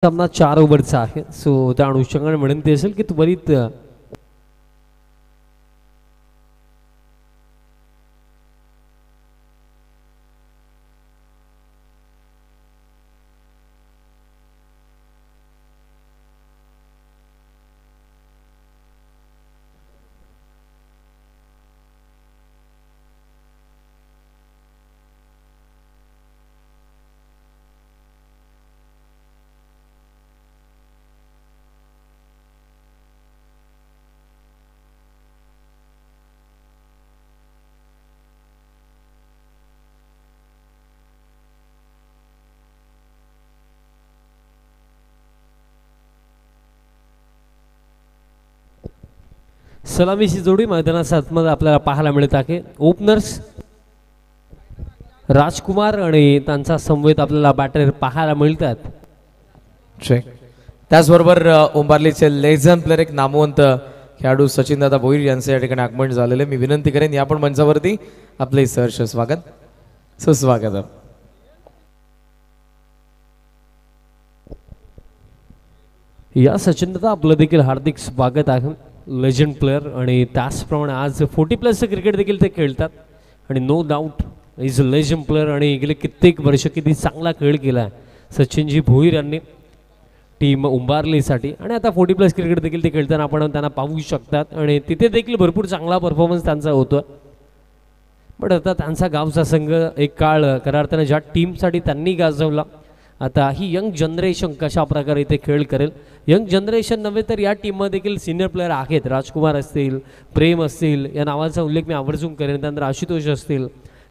सामना 4 ओव्हरचा आहे. सो त्या अनुषंगाने म्हणून ते असेल की त्वरित सलामीची जोडी मैदानाच्या आतमध्ये आपल्याला पाहायला मिळत आहे. ओपनर्स राजकुमार आणि त्यांचा समवेत आपल्याला बॅटर पाहायला मिळतात. त्याचबरोबर उंबारलीचे लेजंड प्लेअर एक नामवंत खेळाडू सचिन दादा भोईर यांचे या ठिकाणी आगमन झालेले. मी विनंती करेन या पण मंचावरती आपले सहर्ष स्वागत सुस्वागत. या सचिन दादा आपलं देखील हार्दिक स्वागत आहे. लेजंड प्लेअर आणि त्याचप्रमाणे आज 40+ क्रिकेट देखील ते खेळतात आणि no doubt is a legend player आणि गेले कित्येक वर्ष किती चांगला खेळ केला आहे सचिनजी भोईर यांनी टीम उंबारलीसाठी. आणि आता 40+ क्रिकेट देखील ते खेळताना आपण त्यांना पाहू शकतात आणि तिथे देखील भरपूर चांगला परफॉर्मन्स त्यांचा होतो. पण आता त्यांचा गावचा संघ एक काळ खऱ्या अर्थानं ज्या टीमसाठी त्यांनी गाजवला, आता ही यंग जनरेशन कशा प्रकारे इथे खेळ करेल. यंग जनरेशन नव्हे तर या टीममध्ये देखील सिनियर प्लेअर आहेत. राजकुमार असतील, प्रेम असतील, या नावाचा उल्लेख मी आवर्जून करेन. त्यानंतर आशुतोष असतील.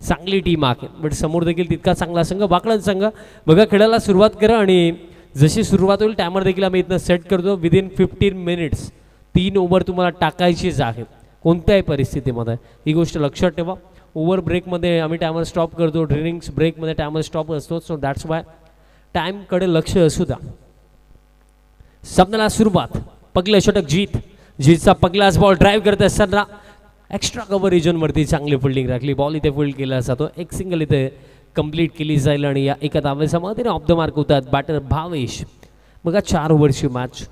चांगली टीम आहे. बट समोर देखील तितका चांगला संघ वाकळत संघ. बघा खेळायला सुरुवात करा आणि जशी सुरुवात होईल टायमर देखील आम्ही इथनं सेट करतो. विदिन 15 मिनिट्स 3 ओव्हर तुम्हाला टाकायचीच आहे कोणत्याही परिस्थितीमध्ये. ही गोष्ट लक्षात ठेवा. ओव्हर ब्रेकमध्ये आम्ही टायमर स्टॉप करतो. ड्रिंक्स ब्रेकमध्ये टायमर स्टॉप असतो. सो दॅट्स वाय टाइमकडे लक्ष असू द्या. सामन्याला सुरुवात. पगले षटक जीतचा पगलाच बॉल ड्राईव्ह करत असताना एक्स्ट्रा कव्हर रिजनवरती चांगली फिल्डिंग राखली. बॉल इथे फील्ड केला जातो. एक सिंगल इथे कंप्लीट केली जाईल आणि या एका धावेच्या मदतीने ऑफ द मार्क होतात बॅटर भावेश. बघा 4 ओव्हरची मॅच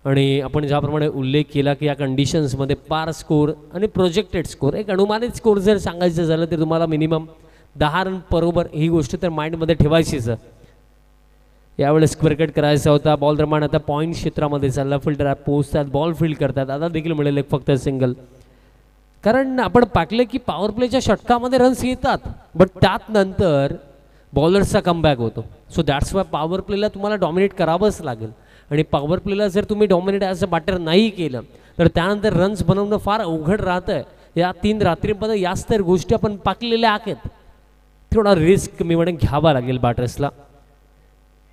आणि आपण ज्याप्रमाणे उल्लेख केला की या कंडिशन्समध्ये पार स्कोर आणि प्रोजेक्टेड स्कोर, एक अनुमानित स्कोर जर सांगायचं झालं तर तुम्हाला मिनिमम 10 रन बरोबर ही गोष्ट तर माइंडमध्ये ठेवायचीच. यावेळेस स्क्वेअर कट करायचा होता. बॉल दरम्यान आता पॉईंट क्षेत्रामध्ये चालला. फिल्डर पोहोचतात, बॉल फील्ड करतात. आता देखील मिळेल एक फक्त सिंगल. कारण आपण पाकले की पॉवर प्लेच्या षटकामध्ये रन्स येतात बट त्यात नंतर बॉलर्सचा कमबॅक होतो. सो दॅट्स वाय पॉवर प्लेला तुम्हाला डॉमिनेट करावंच लागेल आणि पॉवर प्लेला जर तुम्ही डॉमिनेट ॲज अ बॅटर नाही केलं तर त्यानंतर रन्स बनवणं फार अवघड राहतं. या 3 रात्रीमध्ये याच तर गोष्टी आपण पाकलेल्या आहेत. थोडा रिस्क मी म्हणेन घ्यावा लागेल बॅटर्सला.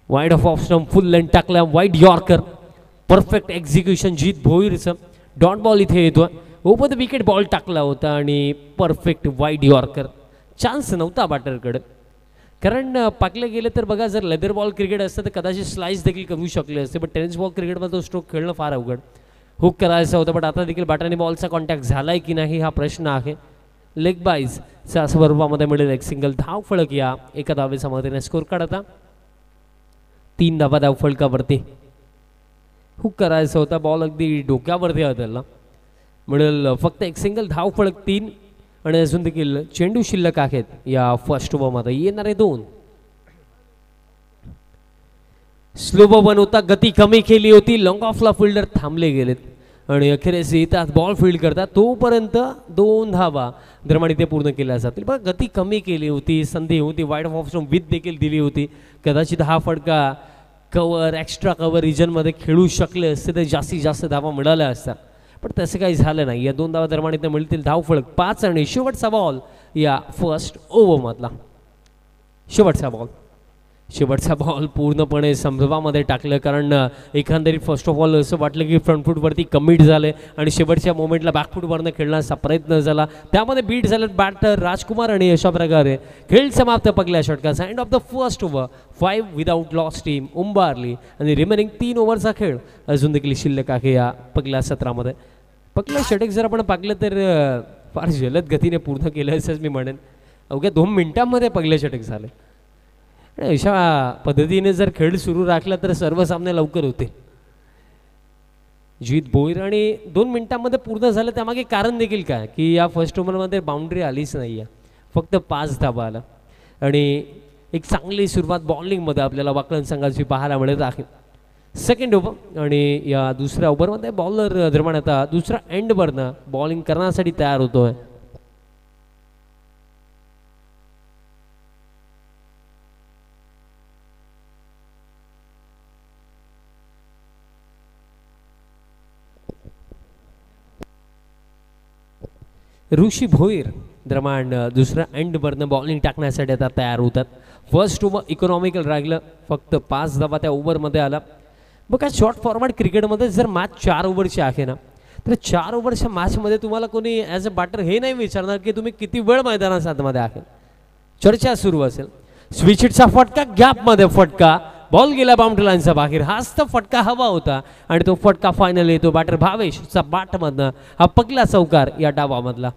Wide off stump full length टाकला. Wide yorker perfect execution Jeet भोईरचं. डॉट बॉल इथे येतो. ओव्हर द विकेट बॉल टाकला होता आणि परफेक्ट वाईड यॉर्कर. चान्स नव्हता बॅटरकडे. कारण पाकले गेले तर बघा जर लेदर बॉल क्रिकेट असतं तर कदाचित स्लाइस देखील करू शकले असते. बट टेनिस बॉल क्रिकेटमध्ये तो स्ट्रोक खेळणं फार अवघड. हुक करायचा होता बट आता देखील बॅटरने बॉलचा कॉन्टॅक्ट झालाय की नाही हा प्रश्न आहे. लेग बाईजच्या स्वरूपामध्ये मिळेल एक सिंगल. धाव फळक या एका धावेच्या मदतीने स्कोर काढता 3 धावा धाव फळकावरती. हुक करायचा होता. बॉल अगदी डोक्यावरती आदळला. मिळेल फक्त एक सिंगल. धाव फळक 3 आणि अजून देखील चेंडू शिल्लक आहेत या फर्स्ट ओव्हरमध्ये. येणारे 2 स्लो बॉल होता. गती कमी केली होती. लॉंग ऑफला फिल्डर थांबले गेलेत आणि अखेरीस येतात बॉल फील्ड करतात. तोपर्यंत 2 धावा दरम्यान ते पूर्ण केल्या जातील. पण गती कमी केली होती. संधी होती. वाईड ऑफ स्टंप विथ देखील दिली होती. कदाचित हा फटका कवर एक्स्ट्रा कवर रिजनमध्ये खेळू शकले असते तर जास्तीत जास्त धावा मिळाल्या असतात. पण तसं काही झालं नाही. या 2 धावा दरम्यान इथे मिळतील. धाव फळक 5 आणि शेवटचा बॉल या फर्स्ट ओव्हरमधला. शेवटचा बॉल पूर्णपणे संभ्रमामध्ये टाकलं. कारण एकंदरीत फर्स्ट ऑफ ऑल असं वाटलं की फ्रंट फूटवरती कमिट झाले आणि शेवटच्या मोमेंटला बॅकफूटवरनं खेळण्याचा प्रयत्न झाला. त्यामध्ये बीट झाले बॅटर राजकुमार आणि अशा प्रकारे खेळ समाप्त. पगल्या षटकाचा end of the first over. 5 without loss team Umbarli आणि रिमेनिंग 3 ओव्हरचा खेळ अजून देखील शिल्लक आहे या पगल्या सत्रामध्ये. पगल्या षटक जर आपण पाहिलं तर फार जलद गतीने पूर्ण केलं असंच मी म्हणेन. अवघ्या 2 मिनिटांमध्ये पगले षटक झाले आणि अशा पद्धतीने जर खेळ सुरू राखला तर सर्व सामने लवकर होते. जीत भोईर आणि 2 मिनिटांमध्ये पूर्ण झालं. त्यामागे कारण देखील काय की या फर्स्ट ओव्हरमध्ये बाउंड्री आलीच नाही आहे, फक्त 5 धाबा आला. आणि एक चांगली सुरुवात बॉलिंगमध्ये आपल्याला वाकलन संघाची पाहायला मिळत आहे. सेकंड ओव्हर आणि या दुसऱ्या ओव्हरमध्ये बॉलर दरम्यान आता दुसरा एंडवरनं बॉलिंग करण्यासाठी तयार होतोय. ऋषी भोईर दरम्यान दुसऱ्या एंडवरनं बॉलिंग टाकण्यासाठी आता तयार होतात. फर्स्ट ओव्हर इकॉनॉमिकल राहिलं, फक्त 5 धावा त्या ओव्हरमध्ये आला. बघा शॉर्ट फॉर्मॅट क्रिकेटमध्ये जर मॅच 4 ओव्हरची आहे ना, तर 4 ओव्हरच्या मॅचमध्ये तुम्हाला कोणी ॲज अ बॅटर हे नाही विचारणार की तुम्ही किती वेळ मैदानात आतमध्ये आहे. चर्चा सुरू असेल. स्विचिटचा फटका, गॅपमध्ये फटका, बॉल गेला बाउंड्री लाईनचा बाहेर. हाच तर फटका हवा होता आणि तो फटका फायनल येतो बॅटर भावेशचा बॅटमधनं. हा पहिला चौकार या डावामधला.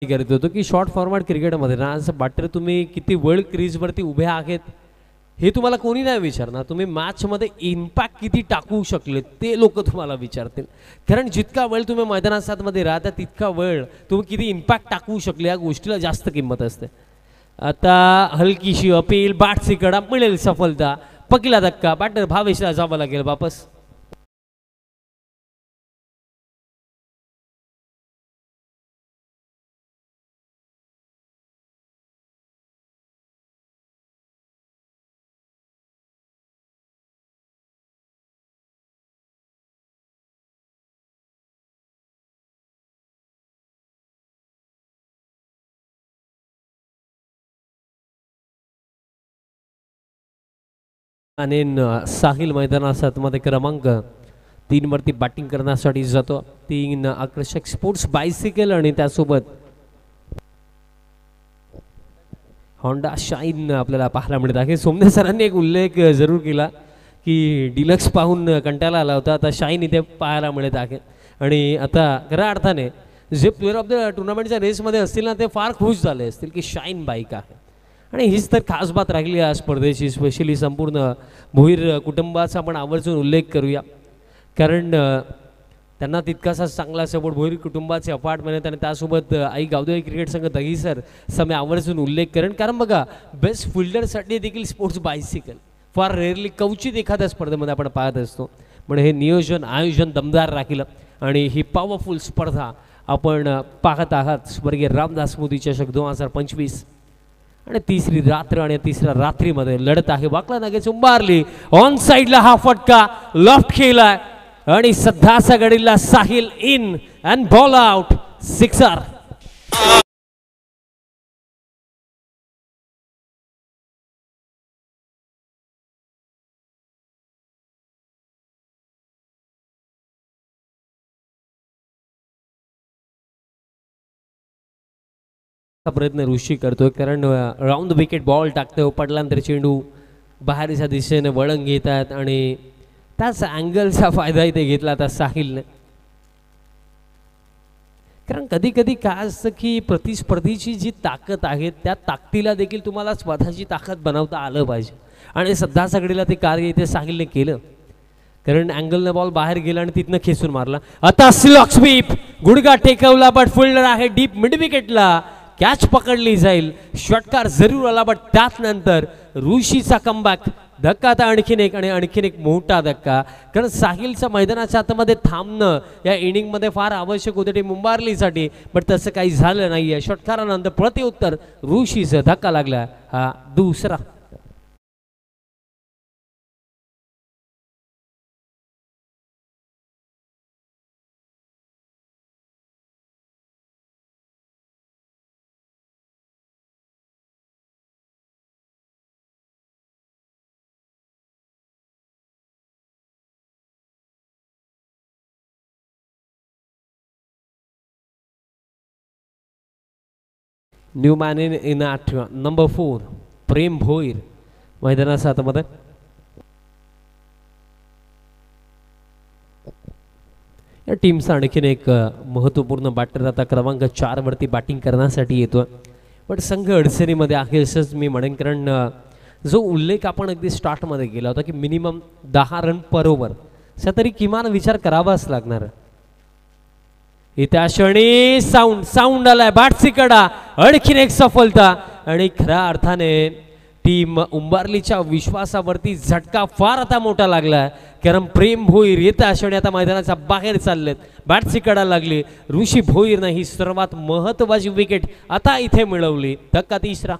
करत होतो की शॉर्ट फॉर्मॅट क्रिकेटमध्ये ना असं बॅटर तुम्ही किती वेळ क्रीजवरती उभे आहेत हे तुम्हाला कोणी नाही विचारणार. तुम्ही मॅचमध्ये इम्पॅक्ट किती टाकू शकले ते लोक तुम्हाला विचारतील. कारण जितका वेळ तुम्ही मैदानामध्ये राहता तितका वेळ तुम्ही किती इम्पॅक्ट टाकू शकले या गोष्टीला जास्त किंमत असते. आता हलकीशी अपील, बॅटची कडा, मिळेल सफलता. पहिला धक्का, बॅटर भावेशला जावं लागेल वापस. आणि साहिल मैदानात मध्ये क्रमांक 3 वरती बॅटिंग करण्यासाठी जातो. 3 आकर्षक स्पोर्ट्स बायसिकल आणि त्यासोबत होंडा शाईन आपल्याला पाहायला मिळत आहे. सोमने सरांनी एक उल्लेख जरूर केला की डिलक्स पाहून कंटाळा आला होता, आता शाईन इथे पाहायला मिळत आहे. आणि आता खऱ्या अर्थाने जे प्लेअर ऑफ द टुर्नामेंटच्या रेसमध्ये असतील ना ते फार खुश झाले असतील की शाईन बाईक आहे. आणि हीच तर खास बात राहिली या स्पर्धेची. स्पेशली संपूर्ण भोईर कुटुंबाचा आपण आवर्जून उल्लेख करूया, कारण त्यांना तितकासा चांगला सपोर्ट भोईर कुटुंबाचे अपार्टमेंट आणि त्यासोबत आई गावदेवी क्रिकेट संघ दहीसर मी आवर्जून उल्लेख करेन. कारण बघा बेस्ट फिल्डरसाठी देखील स्पोर्ट्स बायसिकल फार रेअरली क्वचित एखाद्या स्पर्धेमध्ये आपण पाहत असतो. म्हणजे हे नियोजन आयोजन दमदार राखील आणि ही पॉवरफुल स्पर्धा आपण पाहत आहात. स्वर्गीय रामदास मोदी चषक 2025 आणि तिसरी रात्र आणि तिसऱ्या रात्रीमध्ये लढत आहे. वाकला नागेच उंबारली, ऑन साइडला हा फटका लॉफ्ट केलाय आणि सध्याचा गडीला Sahil in and ball out, sixer. प्रयत्न ऋषी करतोय, कारण राऊंड विकेट बॉल टाकतोय. पडल्यानंतर चेंडू बाहेरच्या दिशेने वळण घेत आहेत आणि त्याच अँगलचा फायदा इथे घेतला आता साहिलने. कारण कधी कधी काय असतं की प्रतिस्पर्धीची जी ताकद आहे त्या ताकदीला देखील तुम्हाला स्वतःची ताकद बनवता आलं पाहिजे आणि सध्या सगळीला ते कार्य इथे साहिलने केलं. कारण अँगलने बॉल बाहेर गेला आणि तिथनं खेचून मारला. आता स्लॉक स्वीप, गुडगा टेकवला बट फिल्डर आहे डीप मिड विकेटला, कॅच पकडली जाईल. षटकार जरूर आला बट त्यानंतर ऋषीचा कमबॅक. धक्का आता आणखीन एक आणि आणखीन एक मोठा धक्का. कारण साहिलचं मैदानाच्या आतमध्ये थांबणं या इनिंगमध्ये फार आवश्यक होते टीम मुंबार्लीसाठी, बट तसं काही झालं नाहीये. षटकारानंतर प्रत्युत्तर ऋषीचा धक्का लागला, हा दुसरा. New man in at number 4 प्रेम भोईर मैदानाच्या आतमध्ये. या टीमचा आणखीन एक महत्त्वपूर्ण बॅटर आता क्रमांक 4 वरती बॅटिंग करण्यासाठी येतो, पण संघ अडचणीमध्ये आहे असंच मी म्हणेन. कारण जो उल्लेख आपण अगदी स्टार्टमध्ये केला होता की मिनिमम 10 रन पर ओव्हर असा तरी किमान विचार करावाच लागणार. इथे क्षणी साऊंड आलाय बॅटची कडा, आणखीन एक सफलता आणि खऱ्या अर्थाने टीम उंबारलीच्या विश्वासावरती झटका फार आता मोठा लागला. कारण प्रेम भोईर येत्या क्षणी आता मैदानाच्या बाहेर चाललेत. बॅटची कडा लागली. ऋषी भोईरनं ही सर्वात महत्त्वाची विकेट आता इथे मिळवली. धक्का तिसरा.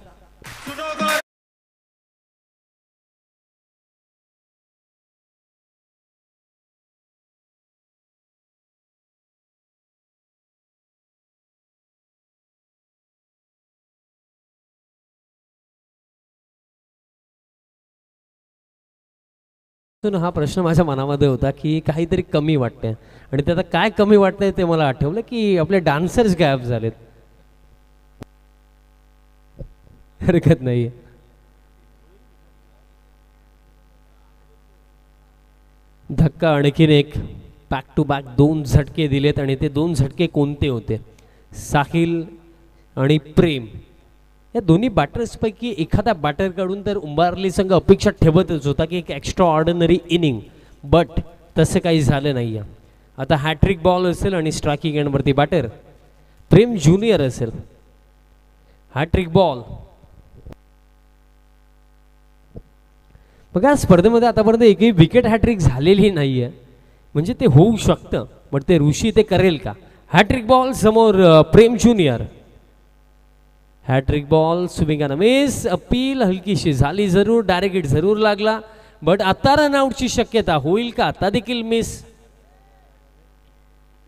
हा प्रश्न माझ्या मनामध्ये होता की काहीतरी कमी वाटतंय आणि ते आता काय कमी वाटतंय ते मला आठवलं की आपले डान्सर्स गायब झालेत. हरकत नाही. धक्का आणखीन एक. बॅक टू बॅक 2 झटके दिलेत आणि ते 2 झटके कोणते होते? साहिल आणि प्रेम या दोन्ही बॅटर्सपैकी एखादा बॅटरकडून तर उंबारली संघ अपेक्षा ठेवतच होता की एक एक्स्ट्रा ऑर्डिनरी इनिंग, बट तसं काही झालं नाही आहे. आता हॅट्रिक बॉल असेल आणि स्ट्रायकिंग एंडवरती बॅटर प्रेम ज्युनियर असेल. Hat trick ball. बघा स्पर्धेमध्ये आतापर्यंत एकही विकेट हॅट्रिक झालेली नाही आहे, म्हणजे ते होऊ शकतं, पण ते ऋषी ते करेल का? हॅट्रिक बॉल समोर Prem junior. Hattrick ball swing and miss. Appeal हलकीशी झाली जरूर, डायरेक्ट हिट जरूर लागला, बट आता रन आउटची शक्यता होईल का? आता देखील मिस.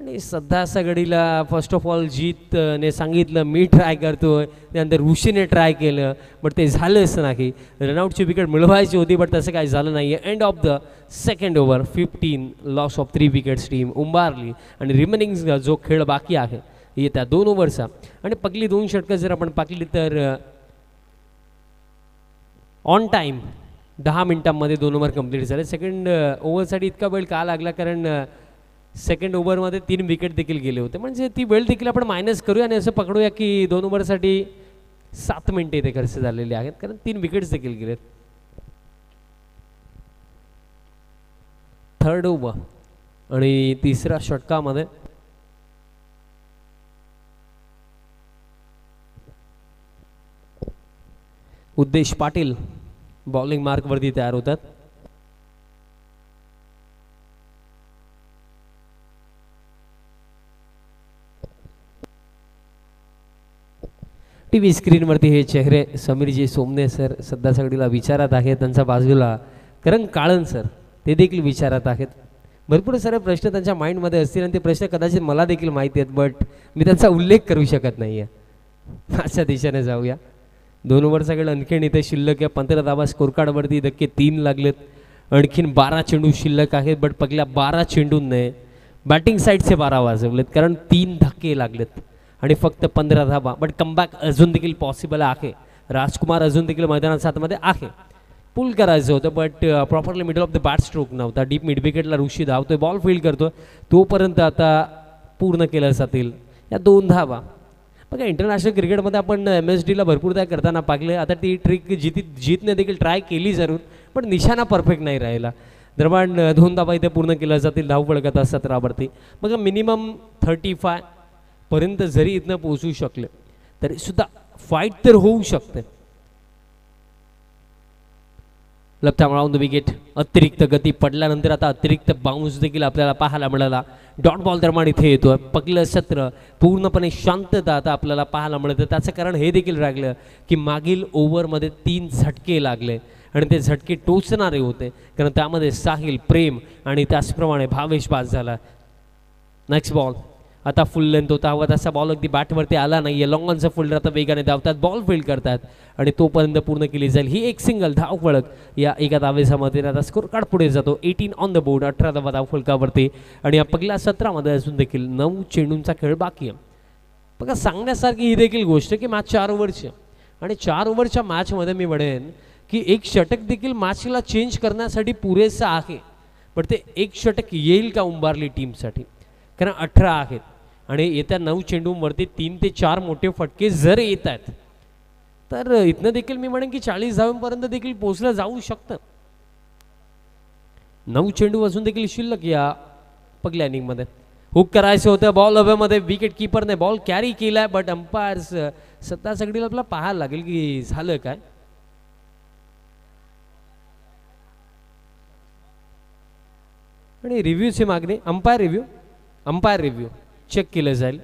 आणि सध्या असा घडीला फर्स्ट ऑफ ऑल जीतने सांगितलं मी ट्राय करतोय, त्यानंतर ऋषीने ट्राय केलं, बट ते झालंच नाही. रनआउटची विकेट मिळवायची होती, बट तसं काही झालं नाही आहे. End of the second over. 15 loss of 3 wickets team Umbarli. आणि रिमेनिंग जो खेळ बाकी आहे येत्या 2 ओव्हरचा आणि पहिली 2 षटकं जर आपण पाहिली तर ऑन टाईम 10 मिनिटांमध्ये 2 ओव्हर कंप्लीट झाले. सेकंड ओव्हरसाठी इतका वेळ का लागला? कारण सेकंड ओव्हरमध्ये 3 विकेट देखील गेले होते, म्हणजे ती वेळ देखील आपण मायनस करूया आणि असं पकडूया की 2 ओव्हरसाठी 7 मिनिटे इथे खर्च झालेले आहेत, कारण 3 विकेट्स देखील गेलेत. थर्ड ओव्हर आणि तिसऱ्या षटकामध्ये उद्देश पाटील बॉलिंग मार्कवरती तयार होतात. टीव्ही स्क्रीनवरती हे चेहरे समीरजी सोमने सर सध्या सगळीला विचारत आहेत. त्यांच्या बाजूला करण काळन सर ते देखील विचारत आहेत. भरपूर सारे प्रश्न त्यांच्या माइंडमध्ये असतील आणि ते प्रश्न कदाचित मला देखील माहिती आहेत, बट मी त्यांचा उल्लेख करू शकत नाही आहे. अशा दिशेने जाऊया. 2 ओव्हरचा खेळ आणखीन इथे शिल्लक आहे. 15 धावा स्कोर कार्डवरती धक्के 3 लागलेत. आणखीन 12 चेंडू शिल्लक आहेत, बट पहिल्या 12 चेंडूंने बॅटिंग साईडचे 12 वाजवलेत, कारण 3 धक्के लागलेत आणि फक्त 15 धावा. बट कमबॅक अजून देखील पॉसिबल आहे. राजकुमार अजून देखील मैदानाच्या आतमध्ये आहे. पुल करायचं होतं, but properly middle of the bat stroke नव्हता. डीप मिड विकेटला ऋषी धावतोय, बॉल फील्ड करतो, तोपर्यंत आता पूर्ण केल्या जातील या 2 धावा. बघा इंटरनॅशनल क्रिकेटमध्ये आपण MSDला भरपूरदा करताना पाहिले. आता ती ट्रिक जीतने देखील ट्राय केली जरूर, पण निशाणा परफेक्ट नाही राहिला. दरम्यान 2 धावा इथे पूर्ण केल्या जातील धावफलकात 17वरती. बघा मिनिमम 35 पर्यंत जरी इथनं पोहोचू शकले तरी सुद्धा फाईट तर होऊ शकते. Left arm round the wicket. अतिरिक्त गती पडल्यानंतर आता अतिरिक्त बाउन्स देखील आपल्याला पाहायला मिळाला. डॉट बॉल दरम्यान इथे येतो. पहिलं सत्र पूर्णपणे शांतता आता आपल्याला पाहायला मिळतं. त्याचं कारण हे देखील राहिलं की मागील ओव्हरमध्ये 3 झटके लागले आणि ते झटके टोचणारे होते, कारण त्यामध्ये साहिल, प्रेम आणि त्याचप्रमाणे भावेश बाद झाला. Next ball. आता फुल लेंथ होता हवा तसा बॉल अगदी बॅटवरती आला नाही आहे. लॉंग ऑनचा फुल्डर आता वेगाने धावतात, बॉल फील्ड करतात आणि तोपर्यंत पूर्ण केली जाईल ही एक सिंगल धावफलक. या एका धावेच्यामध्ये आता स्कोर कार्ड पुढे जातो. 18 ऑन द बोर्ड. 18 धावा धावफलकावरती आणि या पहिल्या सत्रामध्ये अजून देखील 9 चेंडूंचा खेळ बाकी आहे. बघा सांगण्यासारखी ही देखील गोष्ट की मॅच 4 ओव्हरची आणि 4 ओव्हरच्या मॅचमध्ये मी म्हणेन की एक षटक देखील मॅचला चेंज करण्यासाठी पुरेसं आहे, पण ते एक षटक येईल का उंबारली टीमसाठी? कारण 18 आहेत आणि येत्या 9 चेंडूंवरती 3 ते 4 मोठे फटके जर येत आहेत तर इथनं देखील मी म्हणेन की 40 धावांपर्यंत देखील पोहोचलं जाऊ शकतं. 9 चेंडू अजून देखील शिल्लक या पहिल्या इनिंगमध्ये. हुक करायचं होतं बॉल हवेमध्ये, विकेट किपरने बॉल कॅरी केलाय, बट अंपायर्स सत्ता सगळीला आपल्याला पाहायला लागेल की झालं काय. आणि रिव्ह्यूची मागणी, अंपायर रिव्ह्यू चेक केलं जाईल,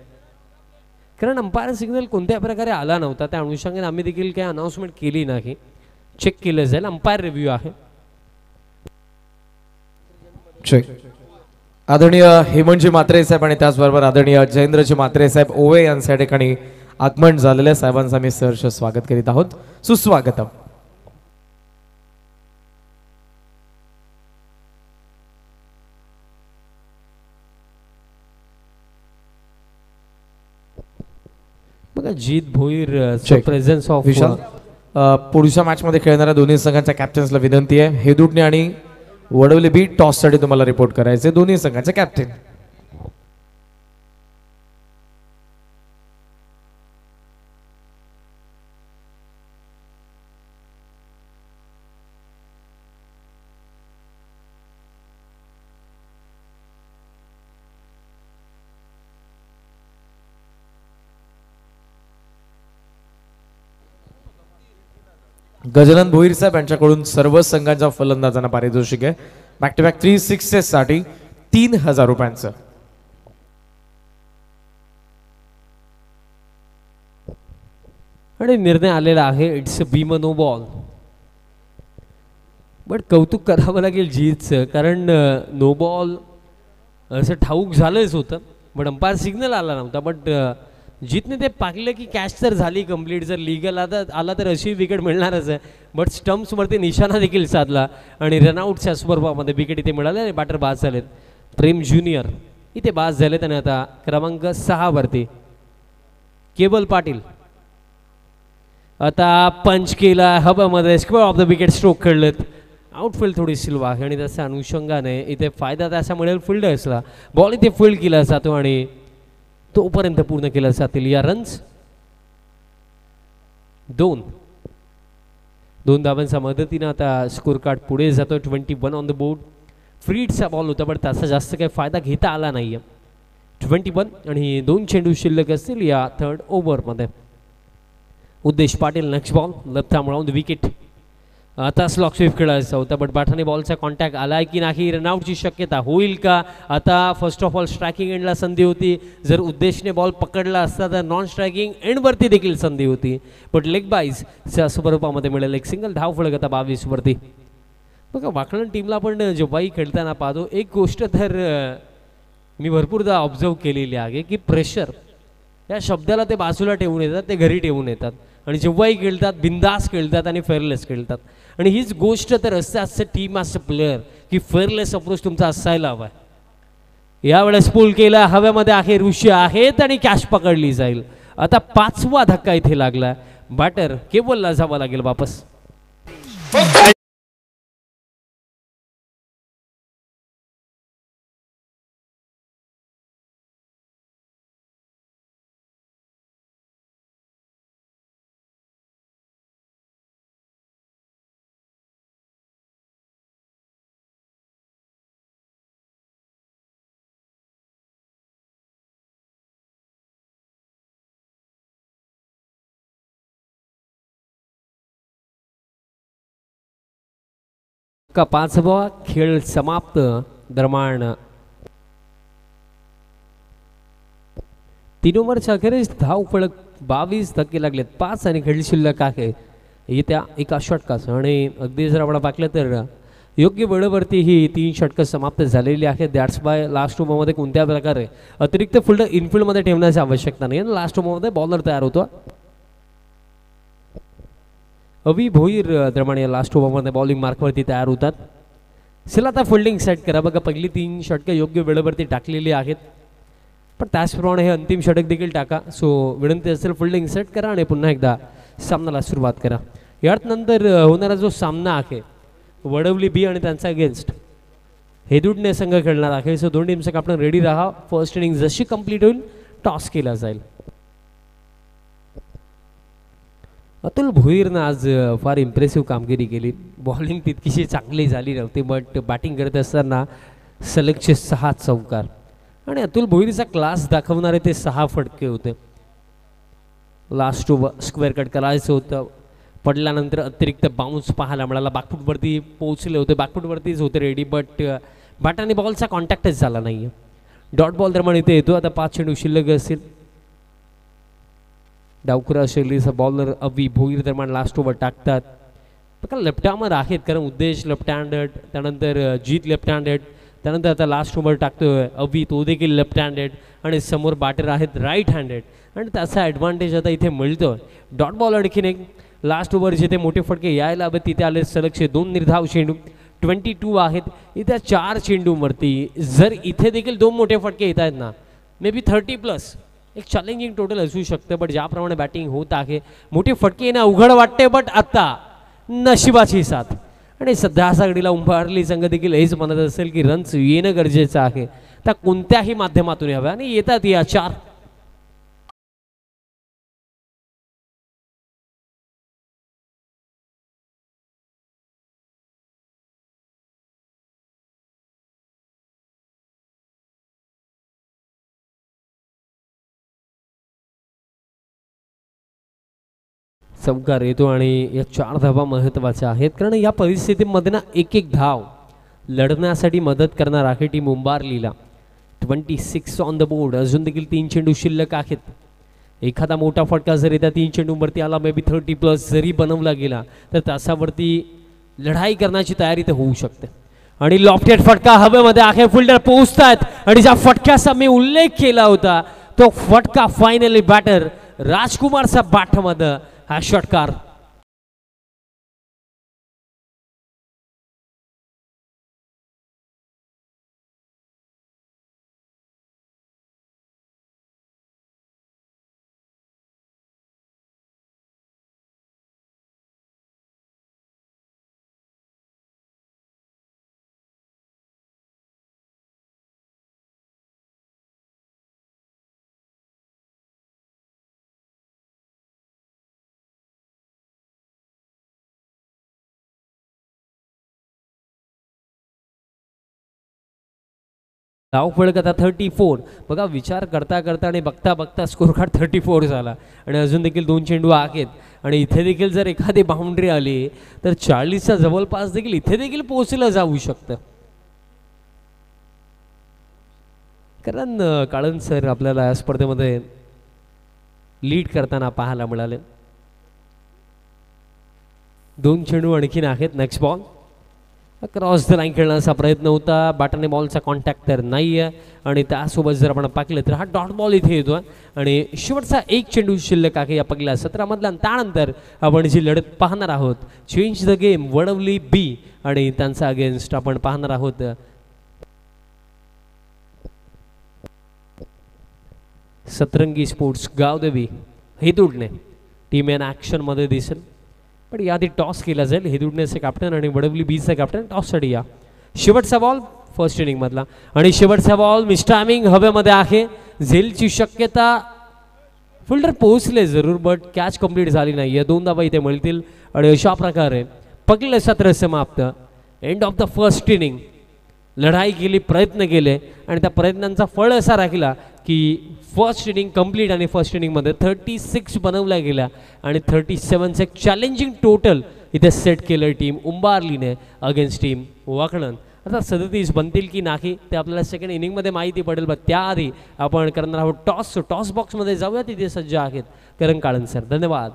कारण अंपायर सिग्नल कोणत्या प्रकारे आला नव्हता, त्या अनुषंगाने आम्ही देखील काही अनाउन्समेंट केली नाही. चेक केलं जाईल, अंपायर रिव्ह्यू आहे. आदरणीय हेमंतजी म्हात्रे साहेब आणि त्याचबरोबर आदरणीय जयेंद्रजी म्हात्रे साहेब ओवे यांच्या ठिकाणी आगमन झालेल्या साहेबांचं आम्ही सहर्ष स्वागत करीत आहोत. सुस्वागतम. बघा जीत भोईर प्रेझेन्स ऑफ विशाल, पुढच्या मॅच मध्ये खेळणाऱ्या दोन्ही संघांच्या कॅप्टन्सला विनंती आहे, हेदुटणे आणि वडवले बी टॉस साठी तुम्हाला रिपोर्ट करायचे, दोन्ही संघाचे कॅप्टन. गजानन भोईर साहेब यांच्याकडून सर्व संघांच्या फलंदाजांना पारितोषिक आहे. बॅक टू बॅक 3 सिक्सेस साठी 3000 रुपयांचं. आणि निर्णय आलेला आहे, it's a beam no ball. But कौतुक करावं लागेल जीतचं, कारण नो बॉल असं ठाऊक झालंच होतं, बट अंपायर सिग्नल आला नव्हता. बट जीतने ते पाकलं की कॅच तर झाली कंप्लीट, जर लिगल आला तर अशी विकेट मिळणारच आहे. बट स्टम्प्सवरती निशाणा देखील साधला आणि रनआउटच्या स्वरूपामध्ये विकेट इथे मिळाले आणि बॅटर बाद झालेत. प्रेम ज्युनियर इथे बाद झालेत आणि आता क्रमांक 6 वरती केबल पाटील. आता पंच केला हवामध्ये, square of the wicket stroke खेळलेत. आउटफील्ड थोडी सिल्व आहे आणि त्याच्या अनुषंगाने इथे फायदा त्याचा मिळेल फिल्डर्सला. बॉल इथे फील्ड केला जातो आणि तोपर्यंत पूर्ण केल्या जातील या रन्स. 2 धावांच्या मदतीनं आता स्कोर कार्ड पुढे जातो. 21 ऑन द बोर्ड. फ्रीडचा बॉल होता पण त्याचा जास्त काही फायदा घेता आला नाही. 21 आणि 2 चेंडू शिल्लक असतील या थर्ड ओव्हरमध्ये. उद्देश Patil next ball, left arm round wicket. आता स्लॉक स्वीप खेळायचा होता बट बाठाने बॉलचा कॉन्टॅक्ट आलाय की नाही, रनआउटची शक्यता होईल का. आता फर्स्ट ऑफ ऑल स्ट्रायकिंग एंडला संधी होती, जर उद्देशने बॉल पकडला असता तर नॉन स्ट्रायकिंग एंडवरती देखील संधी होती, बट लेग बाईजच्या स्वरूपामध्ये मिळेल एक सिंगल धाव फलक आता 22 वरती. बघा वाकलन टीमला पण जेव्हाही खेळताना पाहतो एक गोष्ट तर मी भरपूरदा ऑब्झर्व केलेली आहे की प्रेशर या शब्दाला ते बाजूला ठेवून येतात, ते घरी ठेवून येतात आणि जेव्हाही खेळतात बिंदास खेळतात आणि फेअरलेस खेळतात. आणि हीच गोष्ट तर असते टीम ॲज अ प्लेअर की फेअरलेस अप्रोच तुमचा असायला हवा. यावेळेस पूल केला, हव्यामध्ये आहे, ऋषी आहेत आणि कॅच पकडली जाईल. आता 5वा धक्का इथे लागला, बॅटर केबलला जावं लागेल वापस. का 5वा खेळ समाप्त. दरम्यान 3 ओव्हरच्या अखेरीस धाव फलक 22 धक्के लागलेत. 5 आणि खेळ शिल्लक आहे येत्या एका षटकाचं. आणि अगदी जर आपण पाहिलं तर योग्य वेळेवरती ही 3 षटकं समाप्त झालेली आहेत. दॅट्स बाय लास्ट ओव्हरमध्ये कोणत्या प्रकारे अतिरिक्त फिल्डर इनफिल्डमध्ये ठेवण्याची आवश्यकता नाही. लास्ट ओव्हरमध्ये बॉलर तयार होतो. अवी भोईर दरम्यान या लास्ट ओव्हरमध्ये बॉलिंग मार्कवरती तयार होतात. चला आता फिल्डिंग सेट करा. बघा पहिली 3 षटकं योग्य वेळेवरती टाकलेली आहेत, पण त्याचप्रमाणे हे अंतिम षटक देखील टाका. सो विनंती असेल फिल्डिंग सेट करा आणि पुन्हा एकदा सामन्याला सुरुवात करा. यात नंतर होणारा जो सामना आहे वडवली बी आणि त्यांचा अगेन्स्ट हेदुडणे संघ खेळणार आहे. सो दोन टीमचं आपण रेडी राहा. फर्स्ट इनिंग जशी कंप्लीट होईल टॉस केला जाईल. अतुल भोईरनं आज फार इम्प्रेसिव्ह कामगिरी केली. बॉलिंग तितकीशी चांगली झाली नव्हती बट बॅटिंग करत असताना सलगचे 6 चौकार आणि अतुल भोईरचा क्लास दाखवणारे ते 6 फटके होते. लास्ट ओव्हर स्क्वेअर कट करायचं होतं. पडल्यानंतर अतिरिक्त बाउन्स पाहायला मिळाला. बॅकफूटवरती पोहोचले होते. बॅकफूटवरतीच होते रेडी बट बॅट आणि बॉलचा कॉन्टॅक्टच झाला नाही. डॉट बॉल दरम्यान इथे येतो. आता 5 चेंडू शिल्लक असतील. डावखुरा शैलीचा बॉलर अवी भोईर दरम्यान लास्ट ओव्हर टाकतात. बघा लेफ्ट आर्मर आहेत कारण उद्देश लेफ्ट हँडेड, त्यानंतर जीत लेफ्ट हँडेड, त्यानंतर आता लास्ट ओव्हर टाकतोय अवी तो देखील लेफ्ट हँडेड आणि समोर बॅटर आहेत राईट हँडेड आणि त्याचा ॲडव्हान्टेज आता इथे मिळतोय. डॉट बॉल आणखीन एक लास्ट ओव्हर जिथे मोठे फटके यायला हवे तिथे आले सलगचे 2 निर्धाव चेंडू 22 आहेत. इथे 4 चेंडूवरती जर इथे देखील 2 मोठे फटके येत आहेत ना मे बी 30+ एक चॅलेंजिंग टोटल असू शकतं. बट ज्याप्रमाणे बॅटिंग होत आहे मोठे फटके येणं अवघड वाटते बट आता नशिबाची साथ आणि सध्या सागडीला उंबारली संघ देखील हेच म्हणत असेल की रन्स येणं गरजेचं आहे. त्या कोणत्याही माध्यमातून यावं आणि येतात या 4. चौकार येतो आणि या 4 धावा महत्त्वाच्या आहेत कारण या परिस्थितीमध्ये ना एक धाव लढण्यासाठी मदत करणार आहे टीम उंबारलीला. 26 on the board. अजून देखील 3 चेंडू शिल्लक आहेत. एखादा मोठा फटका जर येत्या 3 चेंडूंवरती आला मे बी 30+ जरी बनवला गेला तर तासावरती लढाई करण्याची तयारी तर होऊ शकते. आणि लॉफ्टेड फटका हवेमध्ये आहे. फिल्डर पोहोचतात आणि ज्या फटक्याचा मी उल्लेख केला होता तो फटका फायनली बॅटर राजकुमारचा बॅटमध्ये हा षटकार. धाव फलक आता 34. बघा विचार करता करता आणि बघता बघता स्कोर कार्ड 34 झाला आणि अजून देखील 2 चेंडू आहेत आणि इथे देखील जर एखादी बाउंड्री आली तर 40च्या जवळपास देखील इथे देखील पोहोचलं जाऊ शकतं. कारण काळन सर आपल्याला या स्पर्धेमध्ये लीड करताना पाहायला मिळाले. 2 चेंडू आणखीन आहेत. Next ball cross the line खेळण्याचा प्रयत्न होता. बॅटरने बॉलचा कॉन्टॅक्ट तर नाही आहे आणि त्यासोबत जर आपण पाहिलं तर हा डॉट बॉल इथे येतो आणि शेवटचा 1 चेंडू शिल्लक आहे या पहिल्या 17मधला. त्यानंतर आपण जी लढत पाहणार आहोत चेंज द गेम वडवली बी आणि त्यांचा अगेन्स्ट आपण पाहणार आहोत सतरंगी स्पोर्ट्स गावदेवी हेदुडणे. टीम इन ॲक्शनमध्ये दिसेल पण याआधी टॉस केला जाईल. हेदुडणेचे कॅप्टन आणि वडवली बीचे कॅप्टन टॉससाठी या. शेवटचा बॉल फर्स्ट इनिंगमधला आणि शेवटचा बॉल मिस टायमिंग हवेमध्ये आहे. झेलची शक्यता. फिल्डर पोहोचले जरूर बट कॅच कंप्लीट झाली नाही आहे. 2 धावा इथे मिळतील आणि अशा प्रकारे पहिलं सत्र समाप्त. End of the first inning. लढाई केली, प्रयत्न केले आणि त्या प्रयत्नांचा फळ असा राहिला की फर्स्ट इनिंग कंप्लीट आणि फर्स्ट इनिंगमध्ये 36 बनवल्या गेल्या आणि 37चं एक चॅलेंजिंग टोटल इथे सेट केलं टीम उंबारलीने अगेन्स्ट टीम वाकणन. आता 37 बनतील की नाही ते आपल्याला सेकंड इनिंगमध्ये माहिती पडेल. बट त्याआधी आपण करणार आहोत टॉस. टॉस बॉक्समध्ये जाऊया. तिथे सज्ज आहेत करण काळन सर. धन्यवाद.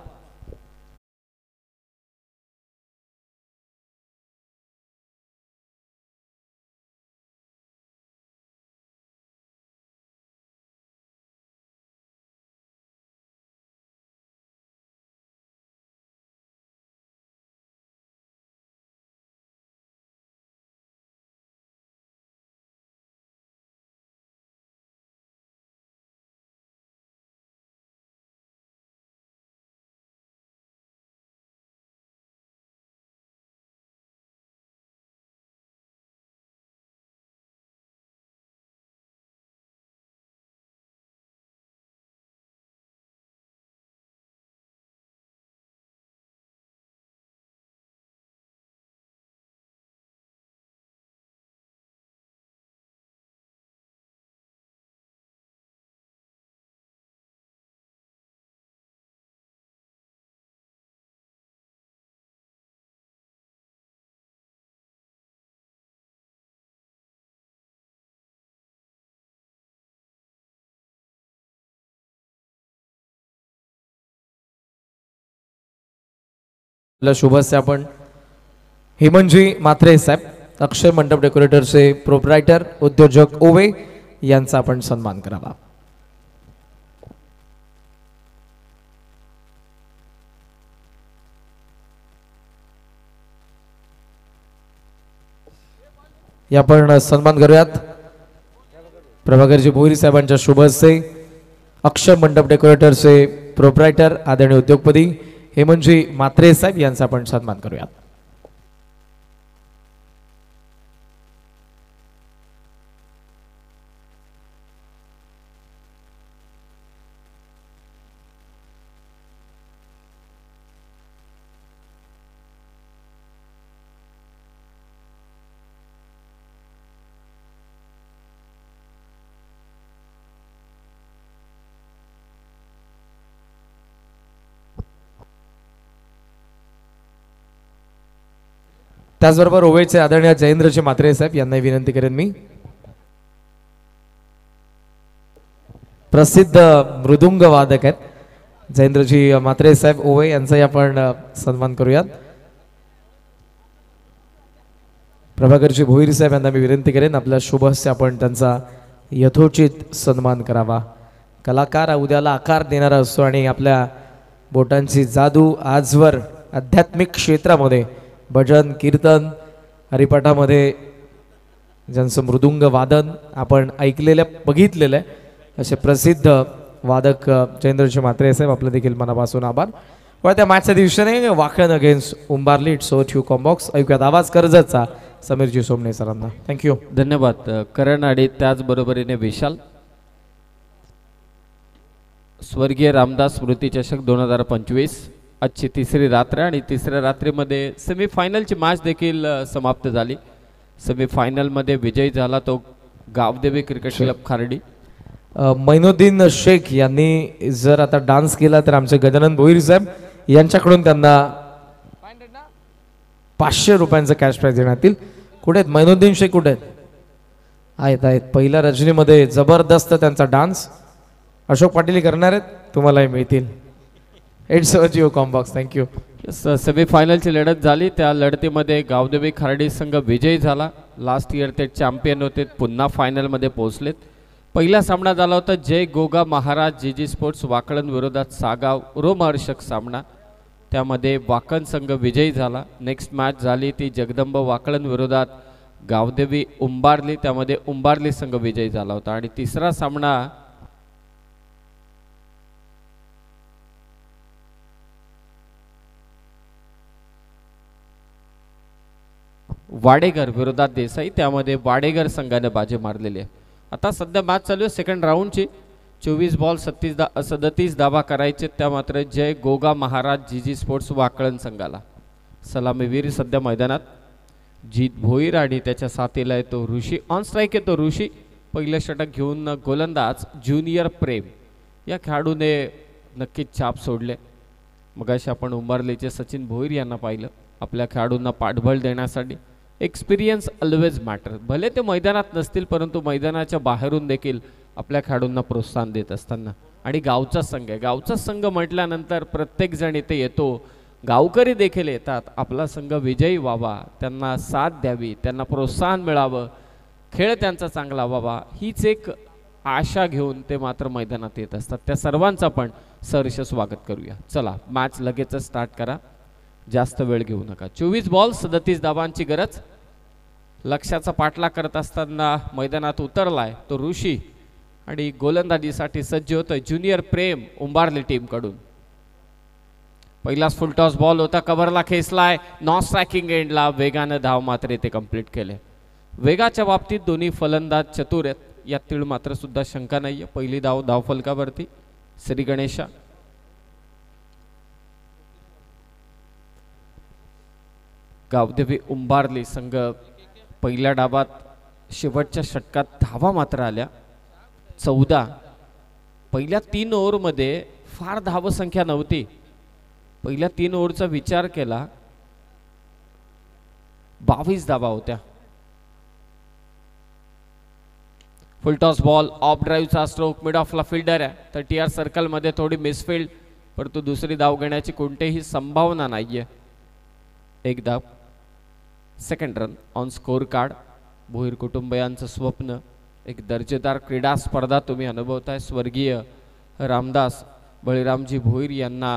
आपल्या शुभस्य आपण हेमंतजी मात्रे साहेब, अक्षय मंडप डेकोरेटरचे प्रोप्रायटर उद्योजक ओवे यांचा आपण सन्मान करावा. या आपण सन्मान करूयात प्रभाकरजी भोईर साहेबांच्या शुभ हस्ते अक्षय मंडप डेकोरेटरचे प्रोप्रायटर आदरणीय उद्योगपती हेमंतजी मात्रे साहेब यांचा आपण सन्मान करूयात. त्याचबरोबर ओवेचे आदरणीय जयेंद्रजी मात्रे साहेब यांना विनंती करेन मी. प्रसिद्ध मृदुंग वादक आहेत जयेंद्रजी मात्रे साहेब ओवे यांचाही आपण सन्मान करूयात. प्रभाकरजी भोईर साहेब यांना मी विनंती करेन आपल्या शुभ हस्ते आपण त्यांचा यथोचित सन्मान करावा. कलाकार उद्याला आकार देणारा असतो आणि आपल्या बोटांची जादू आजवर आध्यात्मिक क्षेत्रामध्ये भजन कीर्तन हरिपाठामध्ये ज्यांचं मृदुंग वादन आपण ऐकलेलं बघितलेलं आहे असे प्रसिद्ध वादक जयेंद्रजी मात्रे साहेब आपलं देखील मनापासून आभार. व त्या मॅचच्या दिवशीने Wakan against उंबार्ली it's O थ्यू combox ऐकूयात आवाज कर्जतचा समीरजी सोमणे सरांना. थँक्यू. धन्यवाद करण आणि त्याचबरोबरीने विशाल. स्वर्गीय रामदास स्मृती चषक 2025 आजची तिसरी रात्र आणि तिसऱ्या रात्रीमध्ये सेमीफायनलची मॅच देखील समाप्त झाली. सेमीफायनलमध्ये विजयी झाला तो गावदेवी क्रिकेट क्लब खार्डी. मैनुद्दीन शेख यांनी जर आता डान्स केला तर आमचे गजानन भोईर साहेब यांच्याकडून त्यांना 500 रुपयांचं कॅश प्राइज देण्यात येईल. कुठे आहेत मैनुद्दीन शेख? कुठे आहेत? आहेत. पहिल्या रजनीमध्ये जबरदस्त त्यांचा डान्स अशोक पाटील करणार आहेत, तुम्हालाही मिळतील. It's a Jio combox. Thank you. सेमीफायनलची लढत झाली. त्या लढतीमध्ये गावदेवी खार्डी संघ विजयी झाला. लास्ट इयर ते चॅम्पियन होते, पुन्हा फायनलमध्ये पोहोचलेत. पहिला सामना झाला होता जय गोगा महाराज जीजी स्पोर्ट्स वाकळण विरोधात सागाव रोमहर्षक सामना. त्यामध्ये वाकण संघ विजयी झाला. नेक्स्ट मॅच झाली ती जगदंब वाकळण विरोधात गावदेवी उंबार्ली, त्यामध्ये उंबार्ली संघ विजयी झाला होता. आणि तिसरा सामना वाडेगर विरोधात देसाई, त्यामध्ये वाडेगर संघाने बाजी मारलेली आहे. आता सध्या मॅच चालू आहे सेकंड राऊंडची. 24 बॉल 37 धावा करायचे. त्या मात्र जय गोगा महाराज जीजी स्पोर्ट्स वाकळण संघाला. सलामीवीर सध्या मैदानात जीत भोईर आणि त्याच्या साथीला येतो ऋषी. ऑन स्ट्राईक येतो ऋषी. पहिलं षटक घेऊन गोलंदाज ज्युनियर प्रेम या खेळाडूने नक्कीच छाप सोडले. मगाशी आपण उंबार्लीचे सचिन भोईर यांना पाहिलं आपल्या खेळाडूंना पाठबळ देण्यासाठी. Experience always matter. भले ते मैदानात नसतील परंतु मैदानाच्या बाहेरून देखील आपल्या खेळाडूंना प्रोत्साहन देत असताना. आणि गावचा संघ आहे. गावचा संघ म्हटल्यानंतर प्रत्येकजण इथे येतो, गावकरी देखील येतात. आपला संघ विजयी व्हावा, त्यांना साथ द्यावी, त्यांना प्रोत्साहन मिळावं, खेळ त्यांचा चांगला व्हावा हीच एक आशा घेऊन ते मात्र मैदानात येत असतात. त्या सर्वांचं आपण सहर्ष स्वागत करूया. चला मॅच लगेच स्टार्ट करा, जास्त वेळ घेऊ नका. 24 बॉल 37 धावांची गरज. लक्ष्याचा पाठलाग करत असताना मैदानात उतरलाय तो ऋषी आणि गोलंदाजीसाठी सज्ज होतोय ज्युनियर प्रेम उंबार्ली टीम कडून. पहिलाच फुल टॉस बॉल होता, कव्हरला खेचलाय, नॉन स्ट्रायकिंग एंडला वेगानं धाव मात्र ते कंप्लीट केले. वेगाच्या बाबतीत दोन्ही फलंदाज चतुर आहेत, यात तीळ मात्र सुद्धा शंका नाहीये. पहिली धाव फलकावरती श्री गणेशा. गावदेवी उंबार्ली संघ पहिल्या डावात शेवटच्या षटकात धावा मात्र आल्या 14. पहिल्या 3 ओव्हरमध्ये फार धावसंख्या नव्हती. पहिल्या 3 ओव्हरचा विचार केला 22 धावा होत्या. फुल टॉस बॉल ऑफ ड्राईव्हचा स्ट्रोक, मिड ऑफला फिल्डर आहे. 30 सर्कलमध्ये थोडी मिसफिल्ड, परंतु दुसरी धाव घेण्याची कोणतीही संभावना नाहीये. एक धाव. Second run on score card. Bhoir कुटुंबियांचं स्वप्न, एक दर्जेदार क्रीडा स्पर्धा तुम्ही अनुभवताय. स्वर्गीय रामदास बळीरामजी भोईर यांना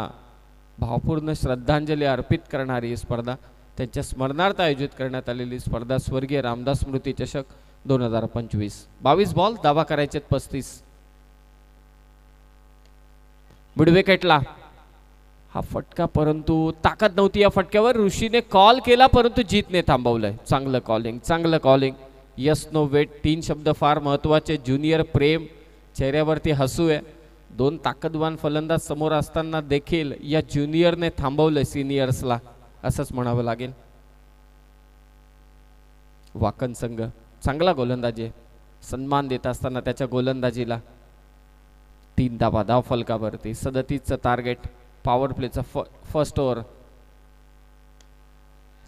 भावपूर्ण श्रद्धांजली अर्पित करणारी ही स्पर्धा, त्यांच्या स्मरणार्थ आयोजित करण्यात आलेली स्पर्धा स्वर्गीय रामदास स्मृती चषक 2025. 22 बॉल, धावा करायचे 35. मिडविकेटला हा फटका, परंतु ताकद नव्हती या फटक्यावर. ऋषीने कॉल केला परंतु जीतने थांबवलंय. चांगलं कॉलिंग, चांगलं कॉलिंग. यस नो वेट 3 शब्द फार महत्वाचे. ज्युनियर प्रेम, चेहऱ्यावरती हसू आहे. 2 ताकदवान फलंदाज समोर असताना देखील या ज्युनियरने थांबवलंय सिनियर्सला, असंच म्हणावं लागेल. वाकण संघ चांगला गोलंदाजी आहे. सन्मान देत असताना त्याच्या गोलंदाजीला 3 धावा धाव फलकावरती. 37चं टार्गेट. पॉवर प्लेचा फर्स्ट ओव्हर.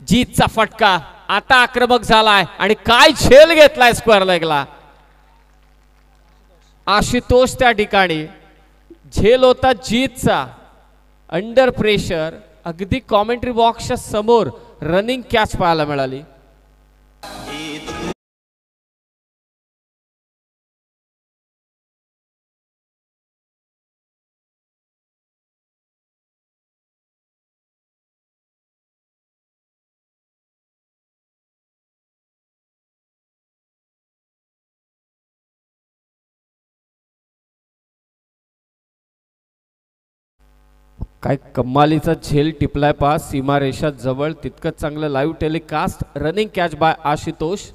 जीतचा फटका, आता आक्रमक झालाय आणि काय झेल घेतलाय स्क्वेअर लेगला. आशुतोष त्या ठिकाणी. झेल होता जीतचा, अंडर प्रेशर. अगदी कॉमेंट्री बॉक्सच्या समोर रनिंग कॅच पाहायला मिळाली. काय कमालीचा झेल टिपलाय पहा सीमारेषा जवळ. तितकंच चांगलं live telecast. Running catch by Ashutosh.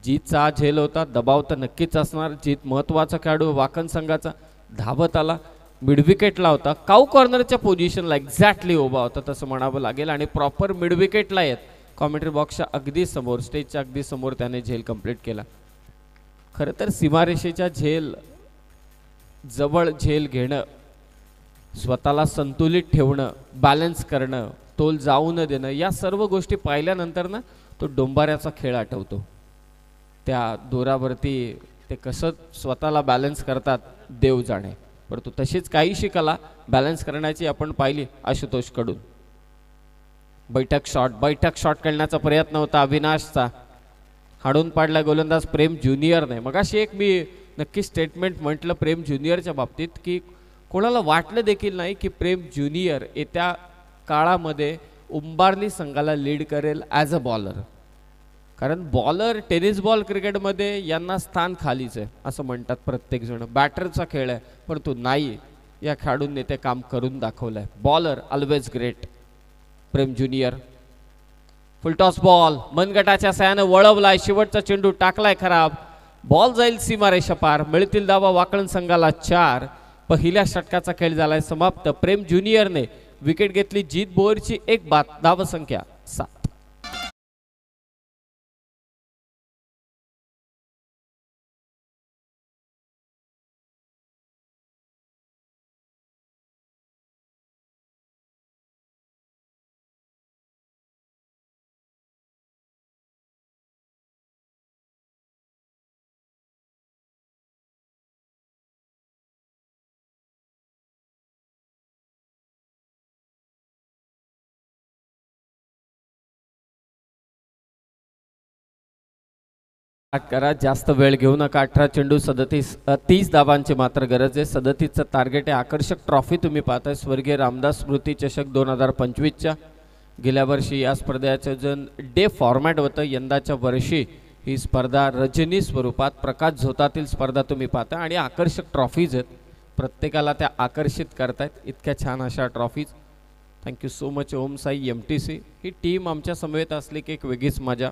जीतचा झेल होता. दबाव तर नक्कीच असणार. जीत महत्वाचा खेळाडू वाकण संघाचा. धावत आला, मिडविकेटला होता. काऊ कॉर्नरच्या पोझिशनला एक्झॅक्टली उभा होता तसं म्हणावं लागेल आणि प्रॉपर मिडविकेटला येत कॉमेंट्री बॉक्सच्या अगदी समोर, स्टेजच्या अगदी समोर त्याने झेल कंप्लीट केला. खरं तर सीमारेषेच्या झेल जवळ झेल घेणं, स्वतःला संतुलित ठेवणं, बॅलन्स करणं, तोल जाऊ न देणं, या सर्व गोष्टी पाहिल्यानंतर ना तो डोंबाऱ्याचा खेळ आठवतो. त्या दोरावरती ते कसं स्वतःला बॅलन्स करतात देव जाणे. परंतु तशीच काहीशी कला बॅलन्स करण्याची आपण पाहिली आशुतोषकडून. बैठक शॉट खेळण्याचा प्रयत्न होता अविनाशचा. हाडून पाडला गोलंदाज प्रेम ज्युनियरने. मगाशी एक मी नक्की स्टेटमेंट म्हटलं प्रेम ज्युनियरच्या बाबतीत, की कोणाला वाटलं देखील नाही की प्रेम ज्युनियर येत्या काळामध्ये उंबारली संघाला लीड करेल ॲज अ बॉलर. कारण बॉलर टेनिस बॉल क्रिकेटमध्ये यांना स्थान खालीच आहे असं म्हणतात प्रत्येकजण. बॅटरचा खेळ आहे, परंतु नाही, या खेळाडूंनी ते काम करून दाखवलं आहे. बॉलर ऑलवेज ग्रेट प्रेम ज्युनियर. फुलटॉस बॉल मनगटाच्या साहाय्याने वळवलाय. शेवटचा चेंडू टाकलाय खराब. बॉल जाईल सीमारेषा पार. मिळतील धावा वाकण संघाला 4. पहिल्या षटकाचा खेळ झालाय समाप्त. प्रेम ज्युनियरने विकेट घेतली. जीत बोरची 1 बाद. धावसंख्या 7. करा, जास्त वेळ घेऊ नका. 18 चेंडू 30 धावांची मात्र गरज आहे. 37चं टार्गेट आहे. आकर्षक ट्रॉफी तुम्ही पाहताय स्वर्गीय रामदास स्मृती चषक 2025च्या. गेल्या वर्षी या स्पर्धेचं जण डे फॉर्मॅट होतं. यंदाच्या वर्षी ही स्पर्धा रजनी स्वरूपात प्रकाश झोतातील स्पर्धा तुम्ही पाहता आणि आकर्षक ट्रॉफीज आहेत. प्रत्येकाला त्या आकर्षित करतायत. इतक्या छान अशा ट्रॉफीज. थँक्यू सो मच ओम साई MTC. ही टीम आमच्या समवेत असली की एक वेगळीच मजा.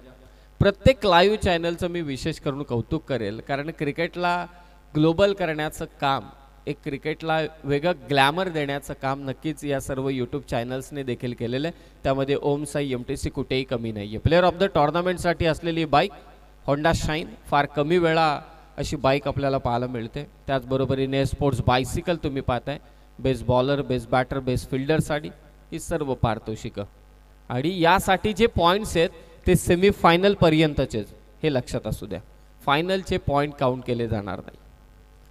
प्रत्येक लाईव्ह चॅनलचं मी विशेष करून कौतुक करेल, कारण क्रिकेटला ग्लोबल करण्याचं काम, एक क्रिकेटला वेगळं ग्लॅमर देण्याचं काम नक्कीच या सर्व यूट्यूब चॅनल्सने देखील केलेलं आहे. त्यामध्ये ओम साई MTC कुठेही कमी नाही आहे. प्लेअर ऑफ द टॉर्नामेंटसाठी असलेली बाईक होंडा शाईन, फार कमी वेळा अशी बाईक आपल्याला पाहायला मिळते. त्याचबरोबरीने स्पोर्ट्स बायसिकल तुम्ही पाहताय. Best bowler, best batter, best फिल्डरसाठी ही सर्व पारितोषिकं. आणि यासाठी जे पॉईंट्स आहेत ते सेमीफायनल पर्यंतचेच, हे लक्षात असू द्या. फायनलचे पॉईंट काउंट केले जाणार नाही.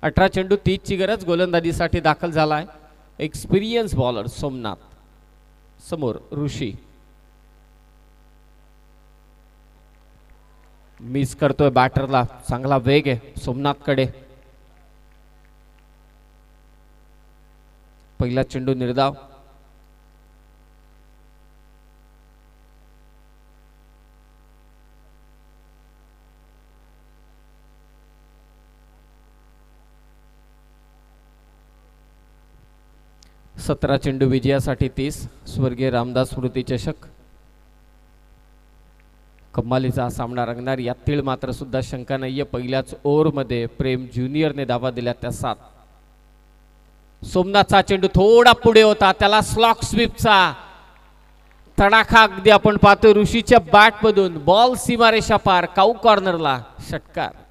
18 चेंडू 30ची गरज. गोलंदाजीसाठी दाखल झाला आहे एक्सपिरियन्स बॉलर सोमनाथ. समोर ऋषी. मिस करतोय बॅटरला, चांगला वेग आहे सोमनाथकडे. पहिला चेंडू निर्धाव. सतरा चेंडू विजयासाठी 30. स्वर्गीय रामदास स्मृती चषक. कमालीचा हा सामना रंगणार. यातील मात्र सुद्धा शंका नाहीये. पहिल्याच ओव्हरमध्ये प्रेम ज्युनियरने धावा दिल्या त्या 7. सोमनाथचा चेंडू थोडा पुढे होता, त्याला स्लॉक स्वीपचा तडाखा अगदी आपण पाहतो ऋषीच्या बॅट मधून. बॉल सीमारेषा पार, काऊ कॉर्नरला षटकार.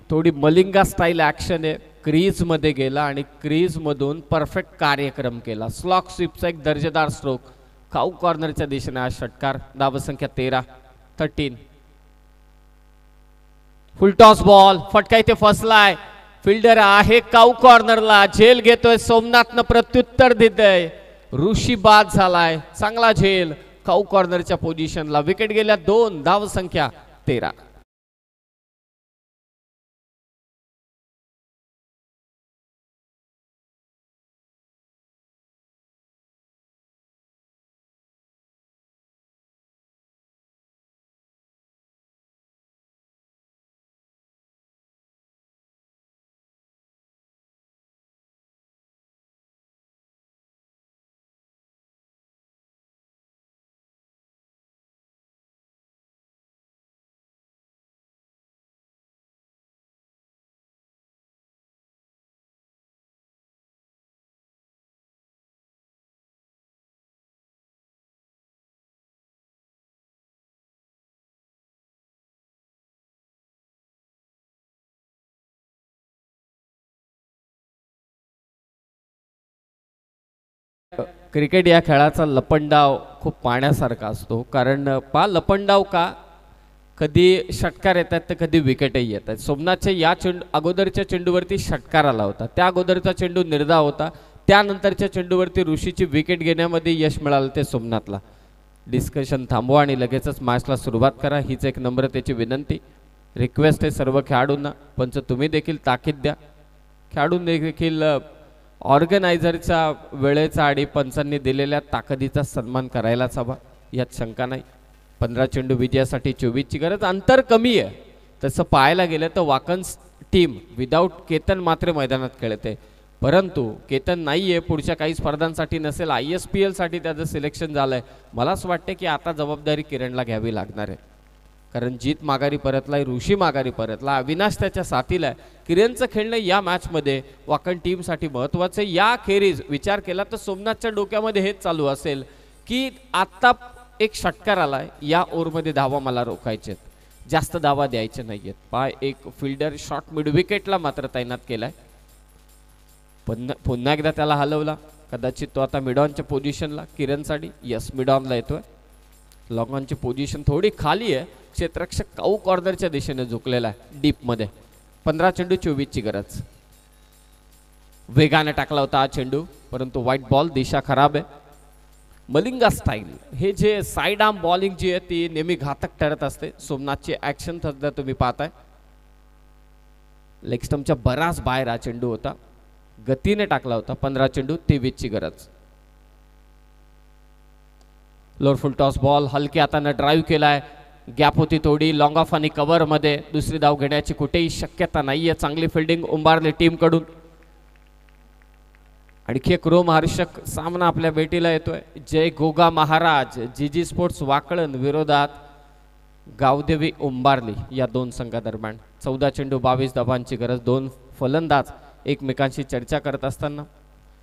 थोडी मलिंगा स्टाईल ऍक्शन आहे. क्रीज मध्ये गेला आणि क्रीज मधून परफेक्ट कार्यक्रम केला. स्लॉक स्वीपचा एक दर्जेदार स्ट्रोक. काऊ कॉर्नरच्या दिशेने हा षटकार. धावसंख्या 13. फुल टॉस बॉल, फटका इथे फसलाय. फिल्डर आहे काऊ कॉर्नरला, झेल घेतोय. सोमनाथनं प्रत्युत्तर देतय. ऋषी बाद झालाय. चांगला झेल काऊ कॉर्नरच्या पोझिशनला. विकेट गेल्या 2. धावसंख्या 13. क्रिकेट या खेळाचा लपंडाव खूप पाहण्यासारखा असतो. कारण लपंडाव का, कधी षटकार येतात तर कधी विकेटही येतात. सोमनाथच्या या अगोदरच्या चेंडूवरती षटकार आला होता, त्या अगोदरचा चेंडू निर्धाव होता. त्यानंतरच्या चेंडूवरती ऋषीची विकेट घेण्यामध्ये यश मिळालं ते सोमनाथला. डिस्कशन थांबवा आणि लगेचच मॅचला सुरुवात करा, हीच एक नम्रतेची विनंती. रिक्वेस्ट आहे सर्व खेळाडूंना. पंच तुम्ही देखील ताकीद द्या. खेळाडू देखील ऑर्गनायझरच्या वेळेचा आणि पंचांनी दिलेल्या ताकदीचा सन्मान करायलाच हवा, यात शंका नाही. 15 चेंडू विजयासाठी 24ची गरज. अंतर कमी आहे तसं पाहायला गेलं तर वाकन्स टीम विदाऊट केतन मात्र मैदानात खेळते. परंतु केतन नाही आहे, पुढच्या काही स्पर्धांसाठी नसेल, ISPL साठी त्याचं सिलेक्शन झालंय. मला असं वाटतं की आता जबाबदारी किरणला घ्यावी लागणार आहे. कारण जीत माघारी परतलाय, ऋषी माघारी परतला, अविनाश त्याच्या साथीला आहे. किरणचं खेळणं या मॅचमध्ये वाकण टीमसाठी महत्त्वाचं आहे. या खेरीज विचार केला तर सोमनाथच्या डोक्यामध्ये हेच चालू असेल की आत्ता एक षटकार आलाय, या ओव्हरमध्ये धावा मला रोखायचे आहेत, जास्त धावा द्यायचे नाहीयेत. एक फिल्डर शॉर्ट मिड विकेटला मात्र तैनात केलाय. पुन्हा एकदा त्याला हलवला. कदाचित तो आता मिडॉनच्या पोझिशनला किरणसाठी. यस, मिडॉनला येतोय. लॉंगॉनची पोझिशन थोडी खाली आहे. क्षेत्ररक्षक काऊ कॉर्नरच्या दिशेने झुकलेला आहे डीपमध्ये. 15 चेंडू 24ची गरज. वेगाने टाकला होता हा चेंडू, परंतु व्हाईट बॉल, दिशा खराब आहे. मलिंगा स्टाईल, हे जे साईड आर्म बॉलिंग जी आहे ती नेहमी घातक ठरत असते. सोमनाथची ऍक्शन सध्या तुम्ही पाहताय. लेग स्टंपच्या बराच बाहेर हा चेंडू होता, गतीने टाकला होता. 15 चेंडू 23ची गरज. लोअर फुल टॉस बॉल, हलके हाताने ड्राईव्ह केलाय. गॅप होती थोडी. लॉंग ऑफ आणि कव्हर मध्ये दुसरी धाव घेण्याची कुठेही शक्यता नाहीये. चांगली फिल्डिंग उंबारली टीम कडून. आणखी एक रोमहर्षक सामना आपल्या भेटीला येतोय. जय गोगा महाराज GG स्पोर्ट्स वाकळण विरोधात गावदेवी उंबारली या दोन संघादरम्यान. 14 चेंडू 22 धावांची गरज. दोन फलंदाज एकमेकांशी चर्चा करत असताना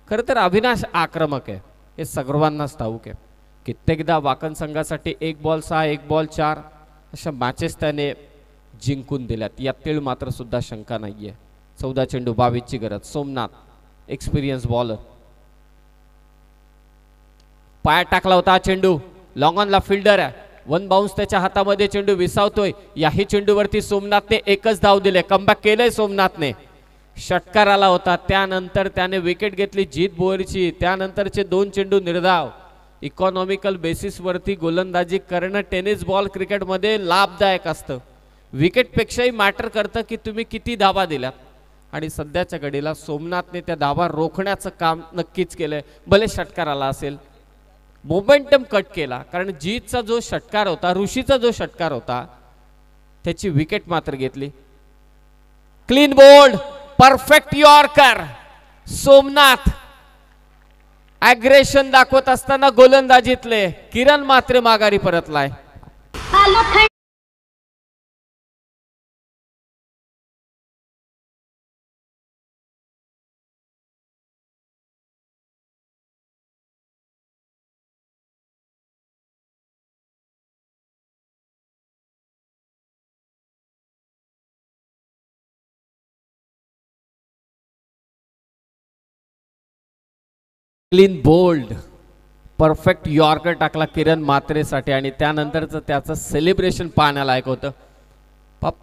खरं तर अविनाश आक्रमक आहे, हे सर्वांनाच ठाऊक आहे. कित्येकदा वाकण संघासाठी 1 बॉल 6, 1 बॉल 4 अशा मॅचेस त्याने जिंकून दिल्यात, यातील मात्र सुद्धा शंका नाहीये. 14 चेंडू 22ची गरज. Somnath experience bowler. पायात टाकला होता चेंडू. लॉंग ऑनला फिल्डर आहे. वन बाउन्स त्याच्या हातामध्ये चेंडू विसावतोय. याही चेंडूवरती सोमनाथने एकच धाव दिले. कमबॅक केलंय सोमनाथने. षटकार आला होता, त्यानंतर त्याने विकेट घेतली जीत बोरची. त्यानंतरचे 2 चेंडू निर्धाव. इकॉनॉमिकल बेसिसवरती गोलंदाजी करणं टेनिस बॉल क्रिकेटमध्ये लाभदायक असतं. विकेटपेक्षाही मॅटर करतं की तुम्ही किती धावा दिल्यात. आणि सध्याच्या घडीला सोमनाथने त्या धावा रोखण्याचं काम नक्कीच केलंय. भले षटकार आला असेल, मोमेंटम कट केला, कारण जीतचा जो षटकार होता, ऋषीचा जो षटकार होता, त्याची विकेट मात्र घेतली. Clean bowled, perfect yorker. Somnath aggression दाखवत असताना गोलंदाजीतले किरण मात्र माघारी परतलाय. क्लीन बोल्ड, परफेक्ट यॉर्कर टाकला किरण मात्रेसाठी. आणि त्यानंतरचं त्याचं सेलिब्रेशन पाहण्यालायक होतं.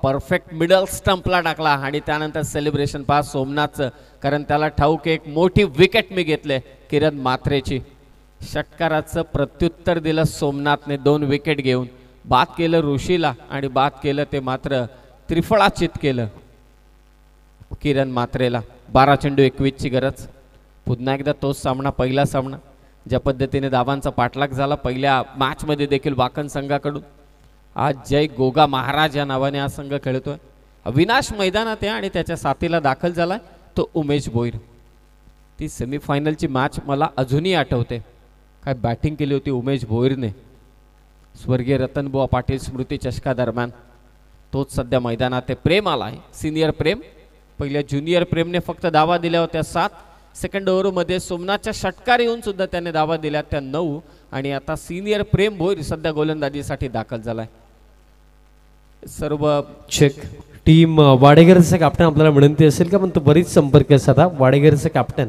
परफेक्ट मिडल स्टंपला टाकला आणि त्यानंतर सेलिब्रेशन पहा सोमनाथचं, कारण त्याला ठाऊक एक मोठी विकेट मी घेतले किरण मात्रेची. षटकाराचं प्रत्युत्तर दिलं सोमनाथने 2 विकेट घेऊन. बाद केलं ऋषीला आणि बाद केलं ते मात्र त्रिफळाचित केलं किरण मात्रेला. 12 चेंडू 21 ची गरज. पुन्हा एकदा तोच सामना, पहिला सामना. ज्या पद्धतीने धावांचा पाठलाग झाला पहिल्या मॅचमध्ये देखील वाकण संघाकडून, आज जय गोगा महाराज या नावाने हा संघ खेळतोय. अविनाश मैदानात आहे आणि त्याच्या साथीला दाखल झालाय तो उमेश भोईर. ती सेमीफायनलची मॅच मला अजूनही आठवते. काय बॅटिंग केली होती उमेश भोईरने स्वर्गीय रतनबुवा पाटील स्मृती चषका दरम्यान. तोच सध्या मैदानात आहे. प्रेम आला आहे, सिनियर प्रेम. पहिल्या ज्युनियर प्रेमने फक्त धावा दिल्या होत्या 7. सेकंड ओव्हरमध्ये सोमनाथच्या षटकार येऊन सुद्धा त्याने धावा दिल्या त्या 9. आणि आता सिनियर प्रेम भोईर सध्या गोलंदाजीसाठी दाखल झालाय. सर्व चेक टीम वाडेकरचा कॅप्टन आपल्याला विनंती असेल का, पण तो बरीच संपर्क साधा. वाडेकरचा कॅप्टन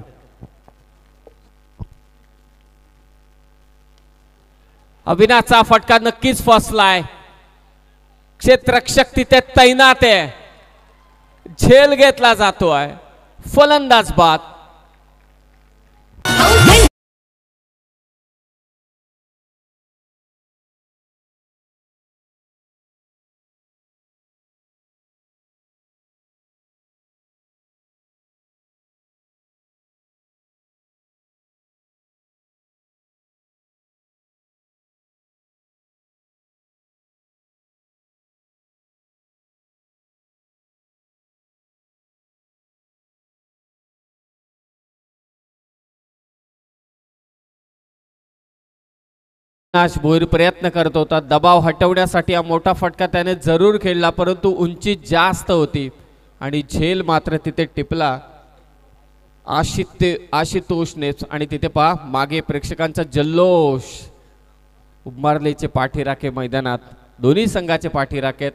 अविनाशचा फटका नक्कीच फसलाय. क्षेत्ररक्षक तिथे तैनात आहे. झेल घेतला जातोय. फलंदाज बाद. अविनाश भोईर प्रयत्न करत होता दबाव हटवण्यासाठी. हा मोठा फटका त्याने जरूर खेळला, परंतु उंची जास्त होती आणि झेल मात्र तिथे टिपला आशुतोषने. आणि तिथे पहा मागे प्रेक्षकांचा जल्लोष. उमारलेचे पाठीराखे मैदानात, दोन्ही संघाचे पाठीराखेत.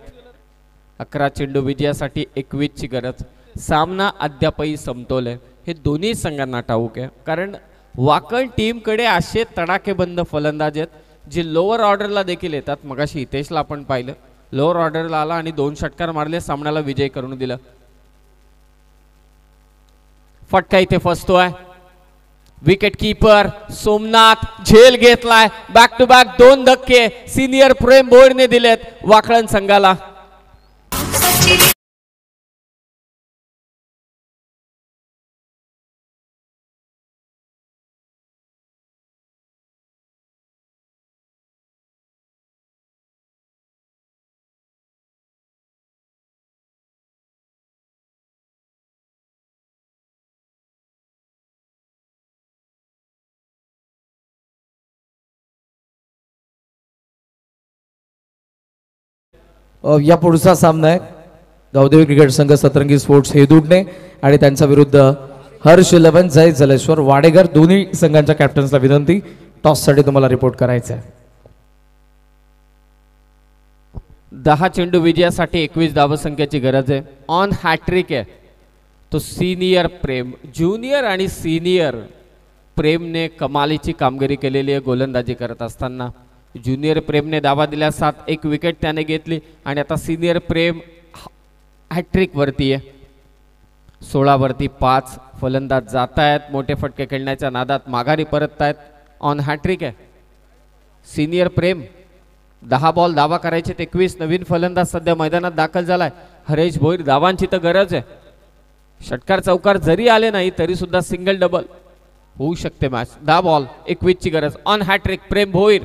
11 चेंडू विजयासाठी 21 ची गरज. सामना अद्यापही समतोल आहे हे दोन्ही संघांना ठाऊक आहे, कारण वाकण टीमकडे असे तडाखेबंद फलंदाज आहेत जे लोअर ऑर्डरला देखील येतात. मगाशी हितेशला आपण पाहिलं, लोअर ऑर्डरला आला आणि 2 षटकार मारले, सामन्याला विजय करून दिलं. फटका इथे फसतोय. विकेट कीपर सोमनाथ झेल घेतलाय. बॅक टू बॅक 2 धक्के सिनियर प्रेम भोईरने दिलेत वाकळण संघाला. या पुढचा सामना आहे गावदेवी क्रिकेट संघ सतरंगी स्पोर्ट्स हेदुडणे आणि त्यांच्या विरुद्ध हर्ष 11 जय जलेश्वर वाडेकर. दोन्ही संघांच्या कॅप्टन्सला विनंती, टॉस साठी तुम्हाला रिपोर्ट करायचा आहे. 10 चेंडू विजयासाठी 21 धावसंख्येची गरज आहे. ऑन हॅट्रिक आहे तो सिनियर प्रेम. ज्युनियर आणि सिनियर प्रेमने कमालीची कामगिरी केलेली आहे गोलंदाजी करत असताना. ज्युनियर प्रेमने धावा दिल्या 7, 1 विकेट त्याने घेतली आणि आता सिनियर प्रेम हॅट्रिक वरती आहे. 16 वरती 5 फलंदाज जात आहेत, मोठे फटके खेळण्याच्या नादात माघारी परत आहेत. ऑन हॅट्रिक आहे सिनियर प्रेम. 10 बॉल धावा करायचे 21. नवीन फलंदाज सध्या मैदानात दाखल झालाय हरेश भोईर. धावांची तर गरज आहे. षटकार चौकार जरी आले नाही तरी सुद्धा सिंगल डबल होऊ शकते मॅच. 10 बॉल 21 ची गरज. ऑन हॅट्रिक प्रेम भोईर.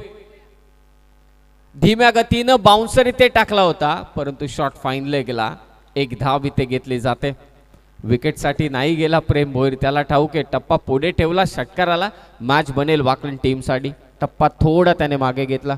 धीम्या गतीनं बाउन्सर इथे टाकला होता परंतु शॉट फाईनला गेला. 1 धाव इथे घेतली जाते. विकेटसाठी नाही गेला प्रेम भोईर, त्याला ठाऊक आहे. टप्पा पुढे ठेवला, षटकार आला, मॅच बनेल वाकलन टीमसाठी. टप्पा थोडा त्याने मागे घेतला.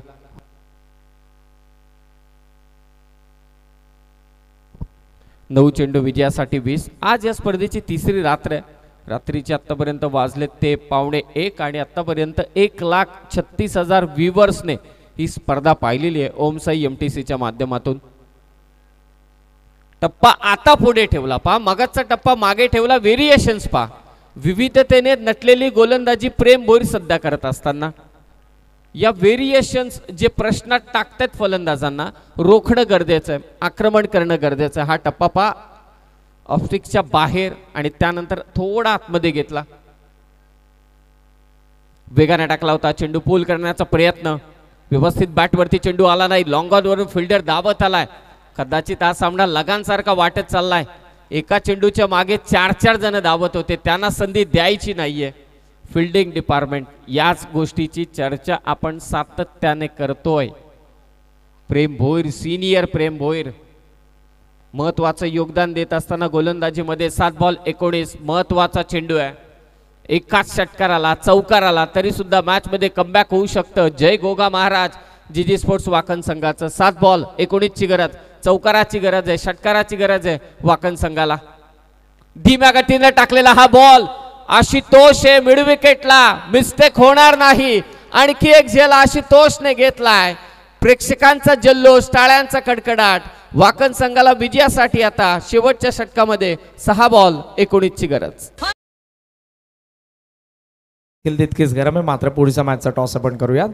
9 चेंडू विजयासाठी 20. आज या स्पर्धेची तिसरी रात्र आहे. रात्रीचे आतापर्यंत वाजले ते 1:15 आणि आतापर्यंत 1,36,000 व्ह्युअर्सने ही स्पर्धा पाहिलेली आहे ओमसाई MTCच्या माध्यमातून. टप्पा आता पुढे ठेवला पहा, मगाचा टप्पा मागे ठेवला. व्हेरिएशन्स पहा, विविधतेने नटलेली गोलंदाजी प्रेम भोईर सध्या करत असताना या व्हेरिएशन्स जे प्रश्नात टाकतात फलंदाजांना, रोखणं गरजेचं आहे, आक्रमण करणं गरजेचं आहे. हा टप्पा पहा ऑफस्टिकच्या बाहेर आणि त्यानंतर थोडा आतमध्ये घेतला, वेगाने टाकला होता. चेंडू पूल करण्याचा प्रयत्न, व्यवस्थित बॅटवरती चेंडू आला नाही. लॉंग ऑन वरून फिल्डर धावत आलाय. कदाचित हा सामना लगानसारखा वाटत चाललाय. एका चेंडूच्या मागे 4-4 जण धावत होते, त्यांना संधी द्यायची नाहीये. फिल्डिंग डिपार्टमेंट याच गोष्टीची चर्चा आपण सातत्याने करतोय. प्रेम भोईर, सिनियर प्रेम भोईर महत्वाचं योगदान देत असताना गोलंदाजीमध्ये 7 बॉल 19 महत्वाचा चेंडू आहे. एकाच षटकाराला चौकाराला तरी सुद्धा मॅच मध्ये कमबॅक होऊ शकतं. जय गोगा महाराज जीजी स्पोर्ट्स वाकण संघाचं. 7 बॉल 19 ची गरज, चौकाराची गरज आहे, षटकाराची गरज आहे वाकण संघाला. धीम्या गतीने टाकलेला हा बॉल आशुतोष हे मिड विकेटला, मिस्टेक होणार नाही. आणखी एक झेल आशुतोषने घेतलाय. प्रेक्षकांचा जल्लोष, टाळ्यांचा कडकडाट. वाकण संघाला विजयासाठी आता शेवटच्या षटकामध्ये 6 बॉल 19 ची गरज. तितकीच गरम आहे. मात्र पुढच्या मॅचचा टॉस आपण करूयात.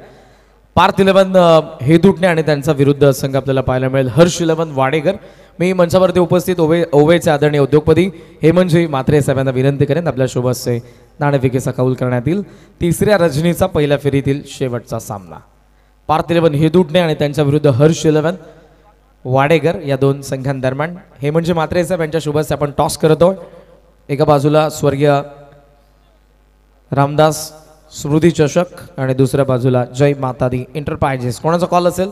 पार्थ 11 हेदुटणे आणि त्यांचा विरुद्ध संघ आपल्याला पाहायला मिळेल हर्ष 11 वाडेकर. मी मंचावरती उपस्थित ओवेचे आदरणीय उद्योगपती हेमंतजी म्हात्रे साहेबांना विनंती करेन आपल्या शुभ हस्ते नाणेफेकीचा कौल करण्यात येईल. तिसऱ्या रजनीचा पहिल्या फेरीतील शेवटचा सामना पार्थ 11 हेदुटणे आणि त्यांच्या विरुद्ध हर्ष 11 वाडेकर या दोन संघांदरम्यान. हेमंतजी म्हात्रे साहेब यांच्या शुभ हस्ते आपण टॉस करतो. एका बाजूला स्वर्गीय रामदास स्मृती चषक आणि दुसऱ्या बाजूला जय माता दी एंटरप्राइजेस. कोणाचा कॉल असेल?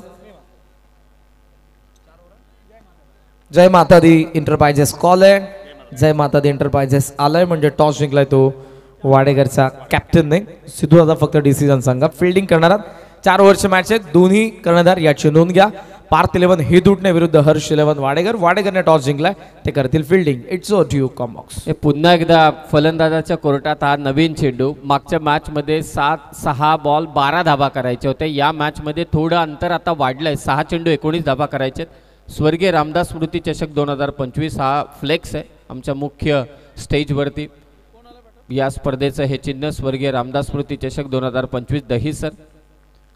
जय माता दी एंटरप्राइजेस कॉल आहे. जय माता दी एंटरप्राइजेस आलाय म्हणजे टॉस जिंकलाय तो वाडेकरचा कॅप्टनने. सिद्धू दादा फक्त डिसिजन सांगा. फिल्डिंग करणार 4 ओव्हरचे मॅच आहेत. दोन्ही कर्णधार याची नोंद घ्या. पार्थ 11 हेदुटणे विरुद्ध हर्ष 11 वाडेकर. वाडेकरने टॉस जिंकलाय, ते करतील fielding. It's a due combox. पुन्हा एकदा फलंदाजाच्या कोर्टात हा नवीन चेंडू. मागच्या मॅच मध्ये 6 बॉल 12 धाबा करायचे होते. या मॅच मध्ये थोडं अंतर आता वाढलंय. 6 चेंडू 19 धाबा करायचे. स्वर्गीय रामदास स्मृती चषक 2025 हा फ्लेक्स आहे आमच्या मुख्य स्टेजवरती. या स्पर्धेचं हे चिन्ह स्वर्गीय रामदास स्मृती चषक 2025 दहीसर.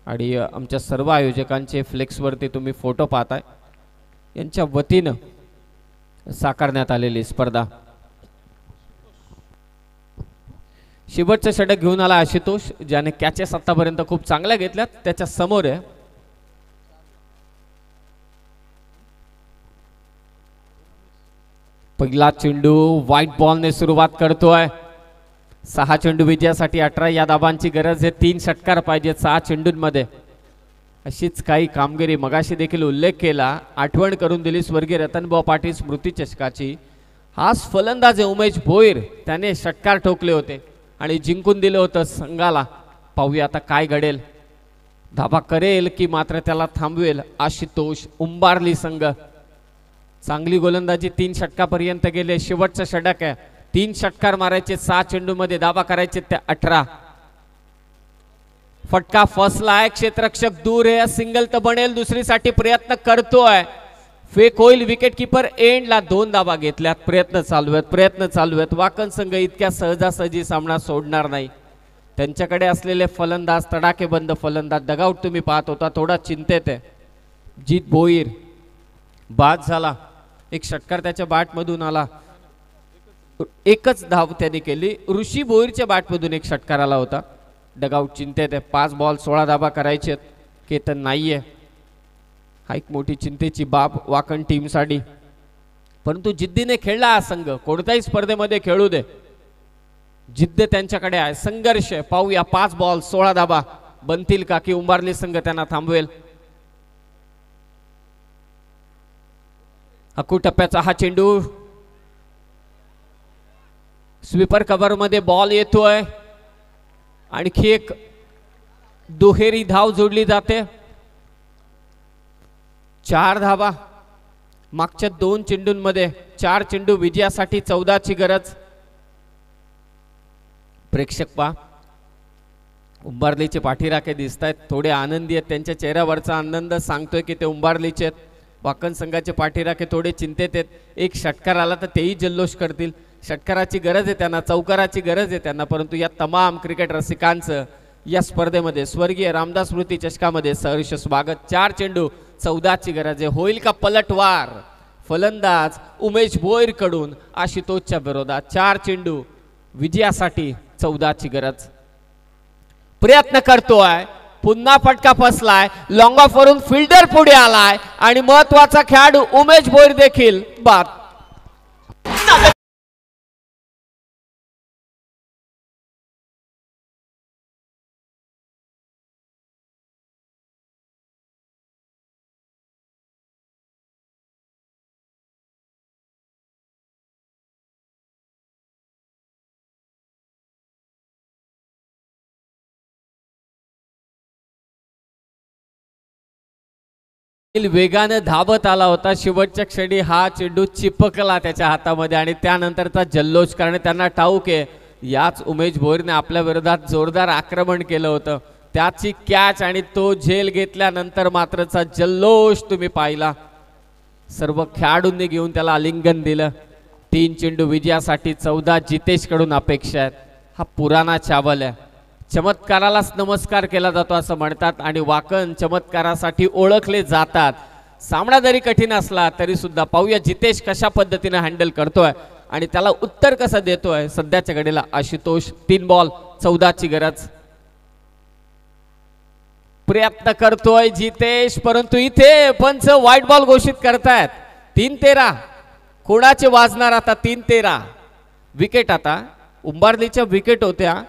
आणि आमच्या सर्व आयोजकांचे फ्लेक्सवरती तुम्ही फोटो पाहताय. यांच्या वतीनं साकारण्यात आलेली स्पर्धा. शेवटचं षटक घेऊन आला आशुतोष, ज्याने कॅचेस आतापर्यंत खूप चांगल्या घेतल्यात. त्याच्या समोर आहे पहिला चेंडू. व्हाईट बॉलने सुरुवात करतोय. 6 चेंडू विजयासाठी 18 या धाबांची गरज आहे. 3 षटकार पाहिजेत 6 चेंडूंमध्ये. अशीच काही कामगिरी मगाशी देखील उल्लेख केला, आठवण करून दिली स्वर्गीय रतनभाऊ पाटील स्मृती चषकाची. हाच फलंदाज आहे उमेश भोईर, त्याने षटकार ठोकले होते आणि जिंकून दिलं होतं संघाला. पाहूया आता काय घडेल. धाबा करेल की मात्र त्याला थांबवेल आशुतोष. उंबारली संघ. चांगली गोलंदाजी 3 षटकापर्यंत गेले. शेवटचं षटक आहे. 3 षटकार मारायचे 6 चेंडू मध्ये, धाबा करायचे त्या 18. फटका फसलाय. क्षेत्ररक्षक दूर आहे. सिंगल तर बनेल. दुसरीसाठी प्रयत्न करतोय. फेक होईल. विकेट किपर एंडला 2 धाबा घेतल्यात. प्रयत्न चालू आहेत. वाकण संघ इतक्या सहजासहजी सामना सोडणार नाही. त्यांच्याकडे असलेले फलंदाज, तडाखेबंद फलंदाज, डगआउट तुम्ही पाहत होता, थोडा चिंतेत आहे. जीत भोईर बाद झाला, एक षटकार त्याच्या बॅटमधून आला, एकच धाव त्यांनी केली. ऋषी भोईरच्या बॅटमधून एक षटकार आला होता. डगआउट चिंतेत आहे. 5 बॉल 16 धाबा करायचे. केतन नाहीये, हा एक मोठी चिंतेची बाब वाकण टीमसाठी. परंतु जिद्दीने खेळला हा संघ, कोणत्याही स्पर्धेमध्ये खेळू दे, जिद्द त्यांच्याकडे आहे, संघर्ष आहे. पाहूया 5 बॉल 16 धाबा बनतील का, की उंबारली संघ त्यांना थांबवेल. हक्कू टप्प्याचा हा चेंडू, स्वीपर कव्हर मध्ये बॉल येतोय. आणखी एक दुहेरी धाव जोडली जाते. 4 धावा मागच्या 2 चेंडूंमध्ये, 4 चेंडू विजयासाठी 14ची गरज. प्रेक्षक पहा, उंबारलीचे पाठीराखे दिसत आहेत, थोडे आनंदी आहेत. त्यांच्या चेहऱ्यावरचा आनंद सांगतोय की ते उंबारलीचे आहेत. वाकण संघाचे पाठीराखे थोडे चिंतेत आहेत. एक षटकार आला तर तेही जल्लोष करतील. षटकाराची गरज आहे त्यांना, चौकाराची गरज आहे त्यांना. परंतु या तमाम क्रिकेट रसिकांचं या स्पर्धेमध्ये स्वर्गीय रामदास स्मृती चषकामध्ये सहर्ष स्वागत. 4 चेंडू 14ची गरज आहे. होईल का पलटवार? फलंदाज उमेश भोईर कडून आशुतोषच्या विरोधात 4 चेंडू विजयासाठी 14ची गरज. प्रयत्न करतोय, पुन्हा फटका फसलाय, लॉंग ऑफ वरून फिल्डर पुढे आलाय आणि महत्वाचा खेळाडू उमेश भोईर देखील बाद. वेगाने धावत आला होता, शेवटच्या क्षणी हा चेंडू चिपकला त्याच्या हातामध्ये आणि त्यानंतरचा जल्लोष करणे त्यांना ठाऊक आहे. याच उमेश भोईरने आपल्या विरोधात जोरदार आक्रमण केलं होतं, त्याची कॅच आणि तो झेल घेतल्यानंतर मात्रचा जल्लोष तुम्ही पाहिला. सर्व खेळाडूंनी घेऊन त्याला आलिंगन दिलं. 3 चेंडू विजयासाठी 14 जितेश कडून अपेक्षा आहेत. हा पुराणा चावल आहे, चमत्कारालाच नमस्कार केला जातो असं म्हणतात आणि वाकण चमत्कारासाठी ओळखले जातात. सामना जरी कठीण असला तरी सुद्धा पाहूया जितेश कशा पद्धतीने हँडल करतोय आणि त्याला उत्तर कसं देतोय. सध्याच्या घडीला आशुतोष. 3 बॉल 14ची गरज. प्रयत्न करतोय जितेश, परंतु इथे पंच व्हाईट बॉल घोषित करतायत. 3-13 कोणाचे वाजणार आता? 3-13 विकेट. आता उंबारलीच्या विकेट होत्या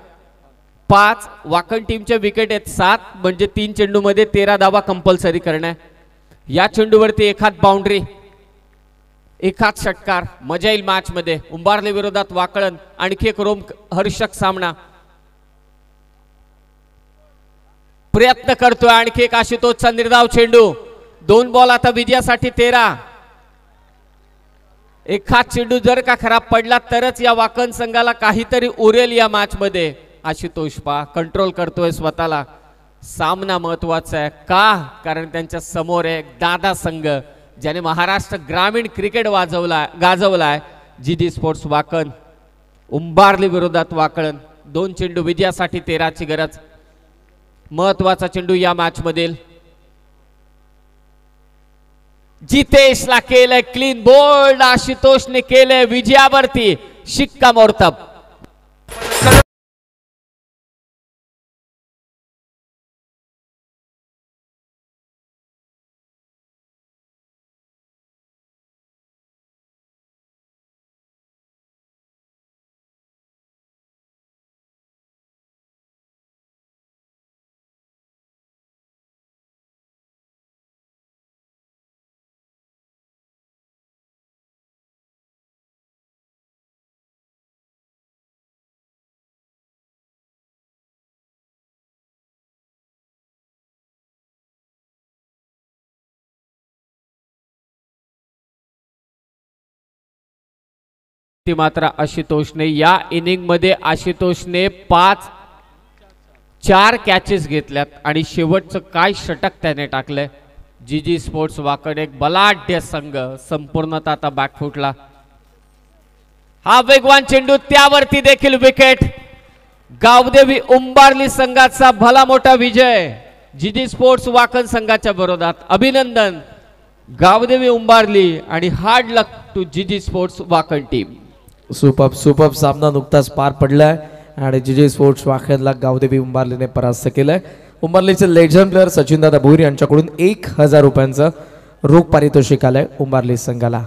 5, वाकण टीमच्या विकेट आहेत 7, म्हणजे 3 चेंडूमध्ये 13 धावा कंपल्सरी करणे. या चेंडूवरती एखाद बाउंड्री, एखाद षटकार, मजा येईल मॅच मध्ये. उंबारली विरोधात वाकळण, आणखी एक रोमहर्षक सामना. प्रयत्न करतोय, आणखी एक आशुतोषचा निर्धाव चेंडू. 2 बॉल आता विजयासाठी 13. एखाद चेंडू जर का खराब पडला तरच या वाकण संघाला काहीतरी उरेल या मॅच मध्ये. आशुतोष पा कंट्रोल करतोय स्वतःला. सामना महत्वाचा आहे का? कारण त्यांच्या समोर आहे दादा संघ, ज्याने महाराष्ट्र ग्रामीण क्रिकेट गाजवलाय. जीजी स्पोर्ट्स वाकण. उंबारली विरोधात वाकळण. 2 चेंडू विजयासाठी 13ची गरज. महत्वाचा चेंडू या मॅच मधील. जितेशला केलंय क्लीन बोल्ड, आशुतोषने केलंय विजयावरती शिक्कामोर्तब. मात्र आशुतोषने या इनिंग मध्ये आशुतोषने 4 कॅचेस घेतल्यात आणि शेवटचं काय षटक त्याने टाकलंय. जीजी स्पोर्ट्स वाकड एक बलाढ्य संघ संपूर्णतः आता बॅकफुटला. हा वेगवान चेंडू, त्यावरती देखील विकेट. गावदेवी उंबारली संघाचा भला मोठा विजय जीजी स्पोर्ट्स वाकण संघाच्या विरोधात. अभिनंदन गावदेवी उंबारली आणि हार्ड लक टू जीजी स्पोर्ट्स वाकण टीम. सुपर सामना नुकताच पार पडलाय आणि जीजी स्पोर्ट्स वाखेरला गावदेवी उंबारलीने परास्त केलंय. उंबारलीचे लेजंड प्लेअर सचिनदादा भोईर यांच्याकडून 1000 रुपयांचं रोख पारितोषिक आलंय उंबारली संघाला.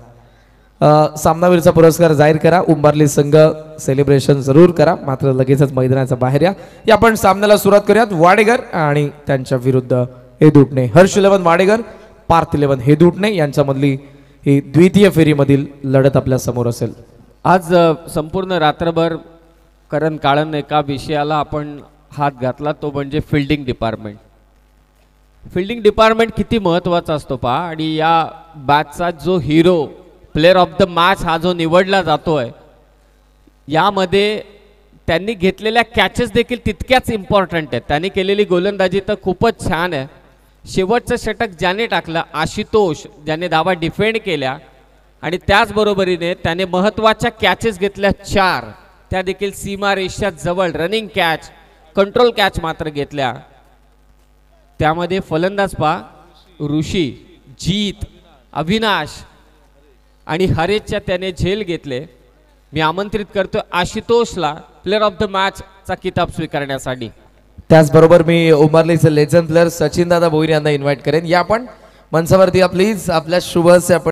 सामनावीरचा पुरस्कार जाहीर करा. उंबारली संघ सेलिब्रेशन जरूर करा, मात्र लगेचच मैदानाच्या बाहेर या. आपण सामन्याला सुरुवात करूयात. वाडेगर आणि त्यांच्या विरुद्ध हेदुटणे. हर्ष 11 वाडेगर, पार्थ 11 हेदुटणे यांच्यामधली ही द्वितीय फेरीमधील लढत आपल्या समोर असेल. आज संपूर्ण रात्रभर करण काळन एका विषयाला आपण हात घातला, तो म्हणजे फिल्डिंग डिपार्टमेंट. फिल्डिंग डिपार्टमेंट किती महत्त्वाचा असतो पहा. आणि या बॅचचा जो hero player of the match हा जो निवडला जातोय, यामध्ये त्यांनी घेतलेल्या कॅचेस देखील तितक्याच इम्पॉर्टंट आहेत. त्यांनी केलेली गोलंदाजी तर खूपच छान आहे. शेवटचं षटक ज्याने टाकलं आशुतोष, ज्याने धावा डिफेंड केल्या, आणि त्याचबरोबरीने त्याने महत्त्वाच्या कॅचेस घेतल्या 4, त्या देखील सीमा रेषेच्या जवळ रनिंग कॅच, कंट्रोल कॅच मात्र घेतल्या. त्यामध्ये फलंदाज पहा ऋषी, जीत, अविनाश आणि हरेशच्या त्याने झेल घेतले. मी आमंत्रित करतो आशुतोषला प्लेअर ऑफ द मॅच चा किताब स्वीकारण्यासाठी. त्याचबरोबर मी उंबारलीचे लेजंड प्लेअर सचिनदादा भोईर यांना इन्व्हाइट करेन. या आपण मंचावरती प्लीज. आपल्या शुभ हस्ते आपण